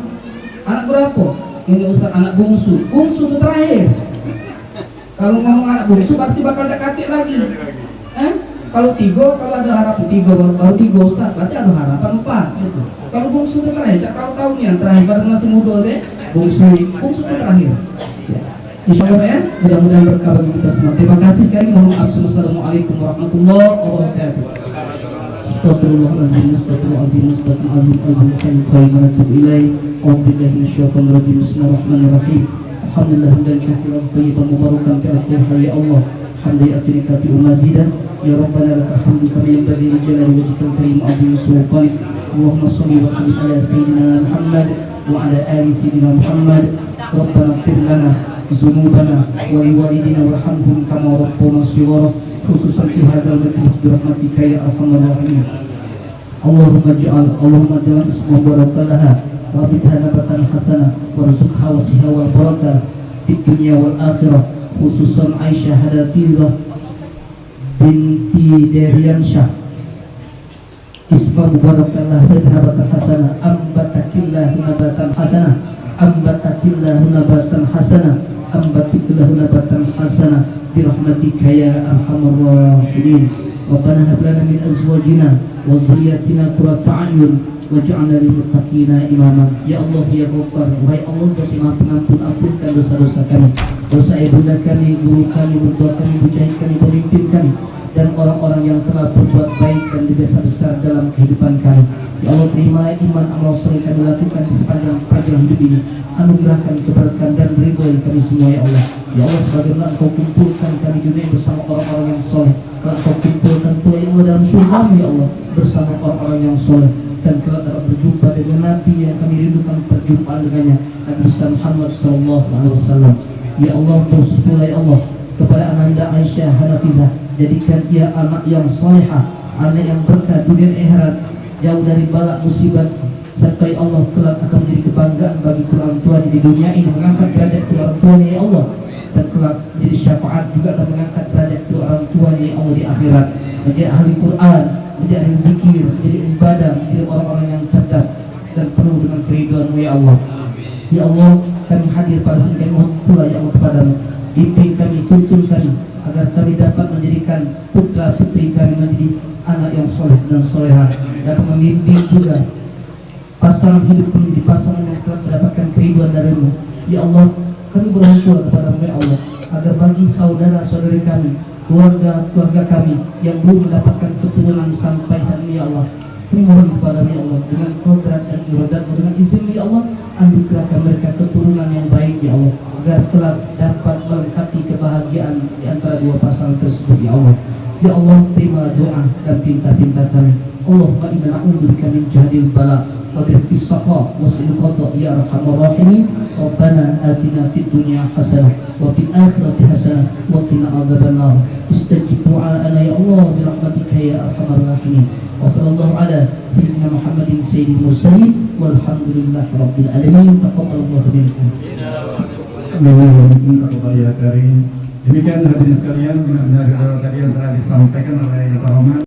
Anak berapa? Ini usah anak bungsu. Bungsu itu terakhir. Kalau ngomong anak bungsu berarti bakal ada katik lagi. Kalau 3, kalau ada harapan 3 baru 3 Ustaz, berarti ada harapan 4 gitu. Kalau bungsu itu terakhir, cak tahu nih yang terakhir baru masih muda deh. Bungsu itu terakhir. Insya Allah ya, mudah-mudahan berkah bagi kita semua. Terima kasih sekali. Mohon maaf. Assalamualaikum warahmatullahi wabarakatuh. Astagfirullahaladzim, astagfirullahaladzim, astagfirullahaladzim, Bismillahirrahmanirrahim. Alhamdulillah dan kathiran tayyiban mubarakan fi akhirha ya Allah. Hamdi akhirika fi umazidah. Ya Rabbana lakal hamdu kama yanbaghi li jalali wajhikal karim azim sultanik. Allahumma salli wa sallim ala sayyidina Muhammad wa ala ali sayyidina Muhammad. Rabbana ighfir lana ذنوبنا ولوالدنا وارحمهم كما ربونا صغارا خصوصا في هذا المجلس برحمتك يا ارحم الراحمين. اللهم اجعل اسمه بارك لها وابدها نبتا حسنا وارزقها وصحها والبركه في الدنيا والاخره خصوصا عائشه حداثيزه binti Deriansyah isma mubarakallah nabatan hasanah ambatakillahu nabatan hasanah ambatakillahu nabatan hasanah ambatikillahu nabatan hasanah birahmatika ya arhamar rahimin. Rabbana hab lana min azwajina wa dhurriyyatina qurrata a'yun waj'alna lil muttaqina imama. Ya Allah ya Ghaffar, wahai Allah Zat Maha Pengampun, ampunkan dosa-dosa kami, dosa ibunda kami, guru kami, mertua kami, mujahid kami, pemimpin kami, dan orang-orang yang telah berbuat baik dan besar-besar dalam kehidupan kami. Ya Allah, terima iman amal soleh kami lakukan di sepanjang perjalanan hidup ini. Anugerahkan keberkahan dan ridhoi kami semua ya Allah. Ya Allah, sebagaimana Engkau kumpulkan kami di dunia bersama orang-orang yang soleh, telah Engkau kumpulkan pula ya Allah dalam surga ya Allah bersama orang-orang yang soleh, dan kelak dapat berjumpa dengan Nabi yang kami rindukan perjumpaan dengannya, Nabi Muhammad SAW. Ya Allah, khusus pula ya Allah kepada Ananda Aisyah Hanafizah, jadikan ia anak yang solehah, anak yang berkah dunia akhirat, jauh dari bala musibah, serta ya Allah kelak akan menjadi kebanggaan bagi orang tuanya di dunia ini, mengangkat derajat orang tuanya ya Allah, dan kelak menjadi syafaat juga akan mengangkat derajat orang tuanya ya Allah di akhirat, menjadi ahli Quran, menjadi ahli zikir, menjadi ibadah, menjadi orang-orang yang cerdas dan penuh dengan keridhaan-Mu ya Allah. Ya Allah, kami hadir pada sini mohon pula ya Allah kepadamu, bimbing kami, tuntun kami agar kami dapat menjadikan putra putri kami menjadi anak yang soleh dan solehah, dan membimbing juga pasangan hidup menjadi pasangan yang telah mendapatkan keridhaan darimu. Ya Allah, kami berdoa pula kepadamu ya Allah agar bagi saudara-saudari kami, keluarga kami yang belum mendapatkan keturunan sampai saat ini ya Allah, kami mohon kepadamu ya Allah dengan kodrat dan iradat-Mu, dengan izin ya Allah, anugerahkan mereka keturunan yang baik ya Allah, agar kelak dapat melengkapi kebahagiaan di antara dua pasangan tersebut ya Allah. Ya Allah, terima doa dan pinta-pinta kami. Allahumma inna na'udzubika min jahdil bala wa dirqis saqa wa su'il qada ya arhamar rahimin. Rabbana atina fid dunya hasanah wa fil akhirati hasanah wa qina adzabannar. Istajib du'ana ya Allah bi rahmatika ya arhamar rahimin. Wa sallallahu ala sayyidina Muhammadin sayyidil mursalin walhamdulillahi rabbil alamin. Taqabbalallahu minkum. Demikian hadirin sekalian, benar-benar tadi yang telah disampaikan oleh Pak Roman.